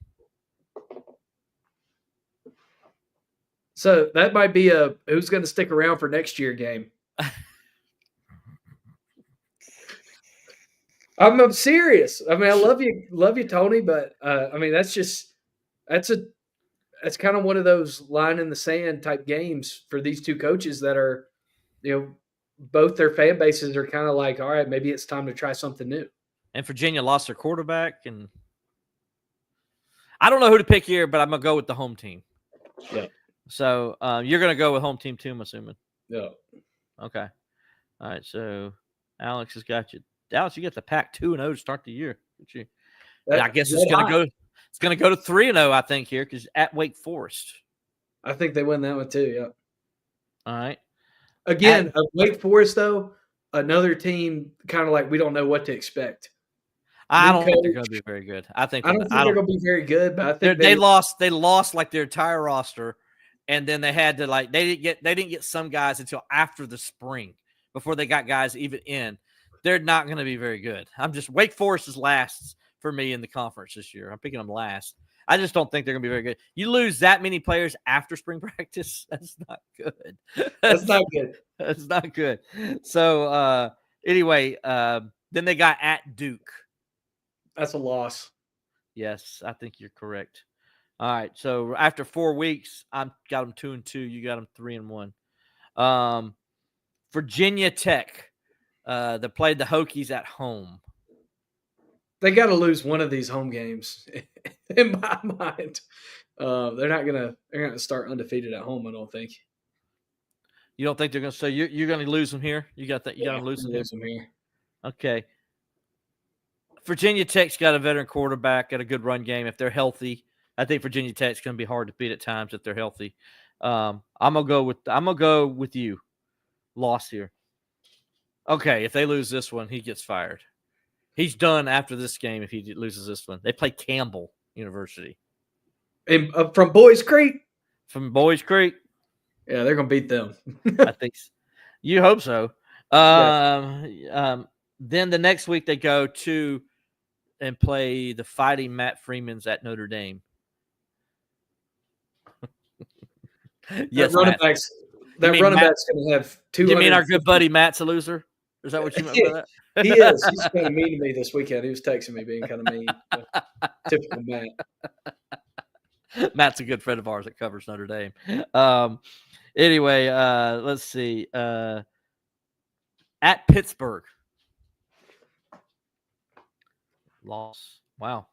So that might be a who's going to stick around for next year game. I'm serious. I mean, I love you, Tony, but I mean that's kind of one of those line in the sand type games for these two coaches that are, both their fan bases are kind of like, all right, maybe it's time to try something new. And Virginia lost their quarterback, and I don't know who to pick here, but I'm gonna go with the home team. Yeah. So you're going to go with home team too, I'm assuming. Yeah. Okay. All right. So Alex has got you. Alex, you get the Pac 2-0 to start the year. I guess it's going to go. It's going to go to 3-0, I think, here because at Wake Forest. I think they win that one too. Yeah. All right. Again, Wake Forest though, another team kind of like we don't know what to expect. I don't think they're going to be very good. I don't think they're going to be very good, but I think they lost. They lost like their entire roster. And then they had to they didn't get some guys until after the spring before they got guys even in. They're not going to be very good. Wake Forest is last for me in the conference this year. I'm picking them last. I just don't think they're going to be very good. You lose that many players after spring practice. That's not good. That's not good. That's not good. So anyway, then they got at Duke. That's a loss. Yes, I think you're correct. All right, so after 4 weeks, I've got them 2-2. You got them 3-1. Virginia Tech, they played the Hokies at home. They got to lose one of these home games, in my mind. They're not gonna start undefeated at home. I don't think. You don't think they're gonna? So you're gonna lose them here? You got that? You got to lose them here. Okay. Virginia Tech's got a veteran quarterback, got a good run game. If they're healthy, I think Virginia Tech's going to be hard to beat at times if they're healthy. I'm gonna go with you. Loss here. Okay, if they lose this one, he gets fired. He's done after this game if he loses this one. They play Campbell University. And from Boys Creek? From Boys Creek. Yeah, they're going to beat them. I think so. You hope so. Then the next week they go to and play the Fighting Matt Freemans at Notre Dame. Yes, running Matt. back's mean going Matt- to have 200. You mean our good buddy Matt's a loser? Is that what you meant by that? He is. He's kind of mean to me this weekend. He was texting me being kind of mean. Typical Matt. Matt's a good friend of ours that covers Notre Dame. Anyway, let's see. At Pittsburgh. Loss. Wow.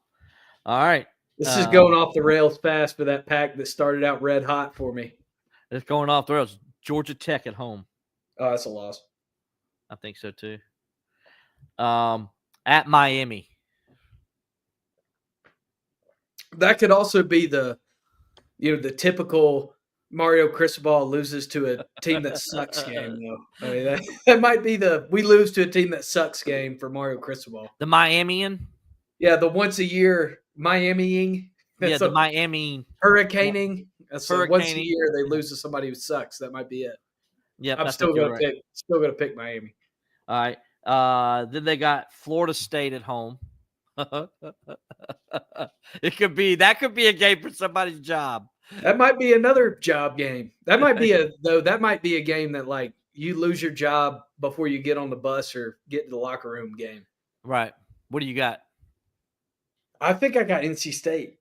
All right. This is going off the rails fast for that pack that started out red hot for me. It's going off the rails. Georgia Tech at home. Oh, that's a loss. I think so too. At Miami. That could also be the typical Mario Cristobal loses to a team that sucks game, though. I mean, that might be we lose to a team that sucks game for Mario Cristobal. The Miamian? Yeah, the once a year Miami-ing. Yeah, the Miami. Hurricaning. That's once a Hurricaning. year they lose to somebody who sucks. That might be it. Yeah, I'm still going to pick Miami. All right. Then they got Florida State at home. That could be a game for somebody's job. That might be another job game. That might be a game that like you lose your job before you get on the bus or get to the locker room game. Right. What do you got? I think I got NC State.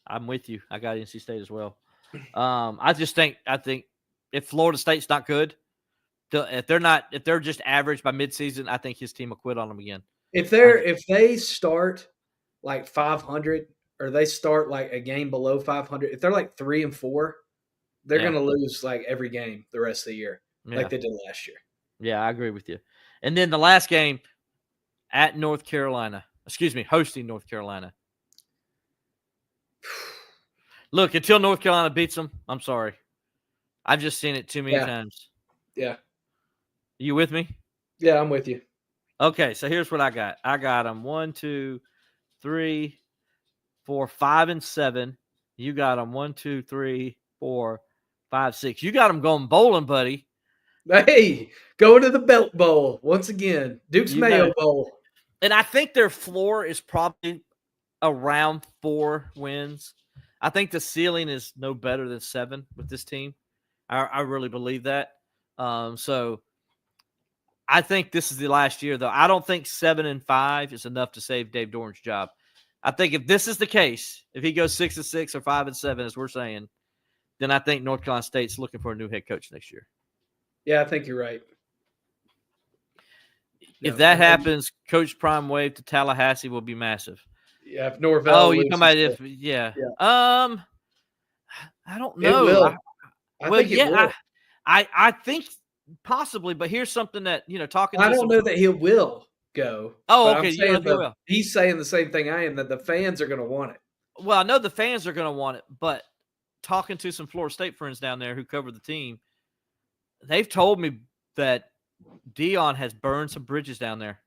I'm with you. I got NC State as well. I think if Florida State's not good, if they're just average by midseason, I think his team will quit on them again. If they start like 500 or they start like a game below 500, if they're like 3-4, they're going to lose like every game the rest of the year, like they did last year. Yeah, I agree with you. And then the last game at hosting North Carolina. Look, until North Carolina beats them, I'm sorry. I've just seen it too many times. Yeah. You with me? Yeah, I'm with you. Okay, so here's what I got. I got them 1, 2, 3, 4, 5, and 7. You got them 1, 2, 3, 4, 5, 6. You got them going bowling, buddy. Hey, going to the Belt Bowl once again. Duke's Mayo Bowl. And I think their floor is probably around 4 wins. I think the ceiling is no better than 7 with this team. I really believe that. So I think this is the last year, though. I don't think 7-5 is enough to save Dave Doran's job. I think if this is the case, if he goes 6-6 or 5-7, as we're saying, then I think North Carolina State's looking for a new head coach next year. Yeah, I think you're right. If that happens, Coach Prime Wave to Tallahassee will be massive. Yeah, if Norvell. Oh, you come out if I don't know. It will. I think it will. I think possibly, but here's something that talking. I don't know that he will go. Oh, okay. You know he will. He's saying the same thing I am, that the fans are going to want it. Well, I know the fans are going to want it, but talking to some Florida State friends down there who cover the team, they've told me that Dion has burned some bridges down there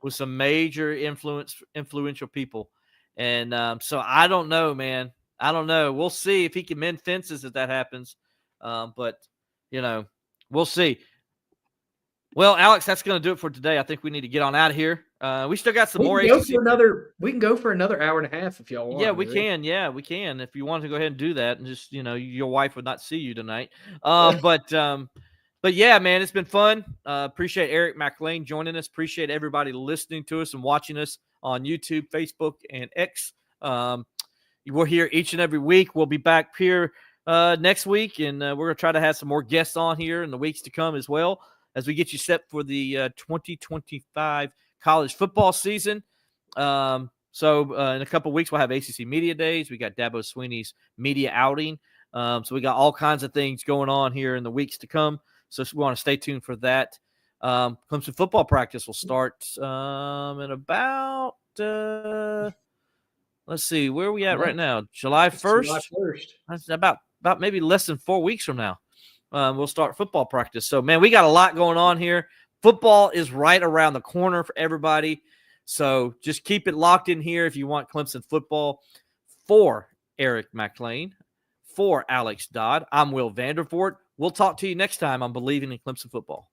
with some major influential people. And so I don't know, man. I don't know. We'll see if he can mend fences if that happens. But, we'll see. Well, Alex, that's going to do it for today. I think we need to get on out of here. We still got some more. We can go for another hour and a half if y'all want. Yeah, we can. Yeah, we can. If you want to go ahead and do that, and just your wife would not see you tonight. But yeah, man, it's been fun. Appreciate Eric Mac Lain joining us. Appreciate everybody listening to us and watching us on YouTube, Facebook, and X. We're here each and every week. We'll be back here next week, and we're going to try to have some more guests on here in the weeks to come as well as we get you set for the 2025 college football season. So in a couple of weeks, we'll have ACC Media Days. We got Dabo Sweeney's media outing. So we got all kinds of things going on here in the weeks to come. So we want to stay tuned for that. Clemson football practice will start in about, let's see, where are we at right now? July 1st? July 1st. That's about maybe less than 4 weeks from now. We'll start football practice. So, man, we got a lot going on here. Football is right around the corner for everybody. So just keep it locked in here if you want Clemson football. For Eric Mac Lain, for Alex Dodd, I'm Will Vandervort. We'll talk to you next time on Believing in Clemson Football.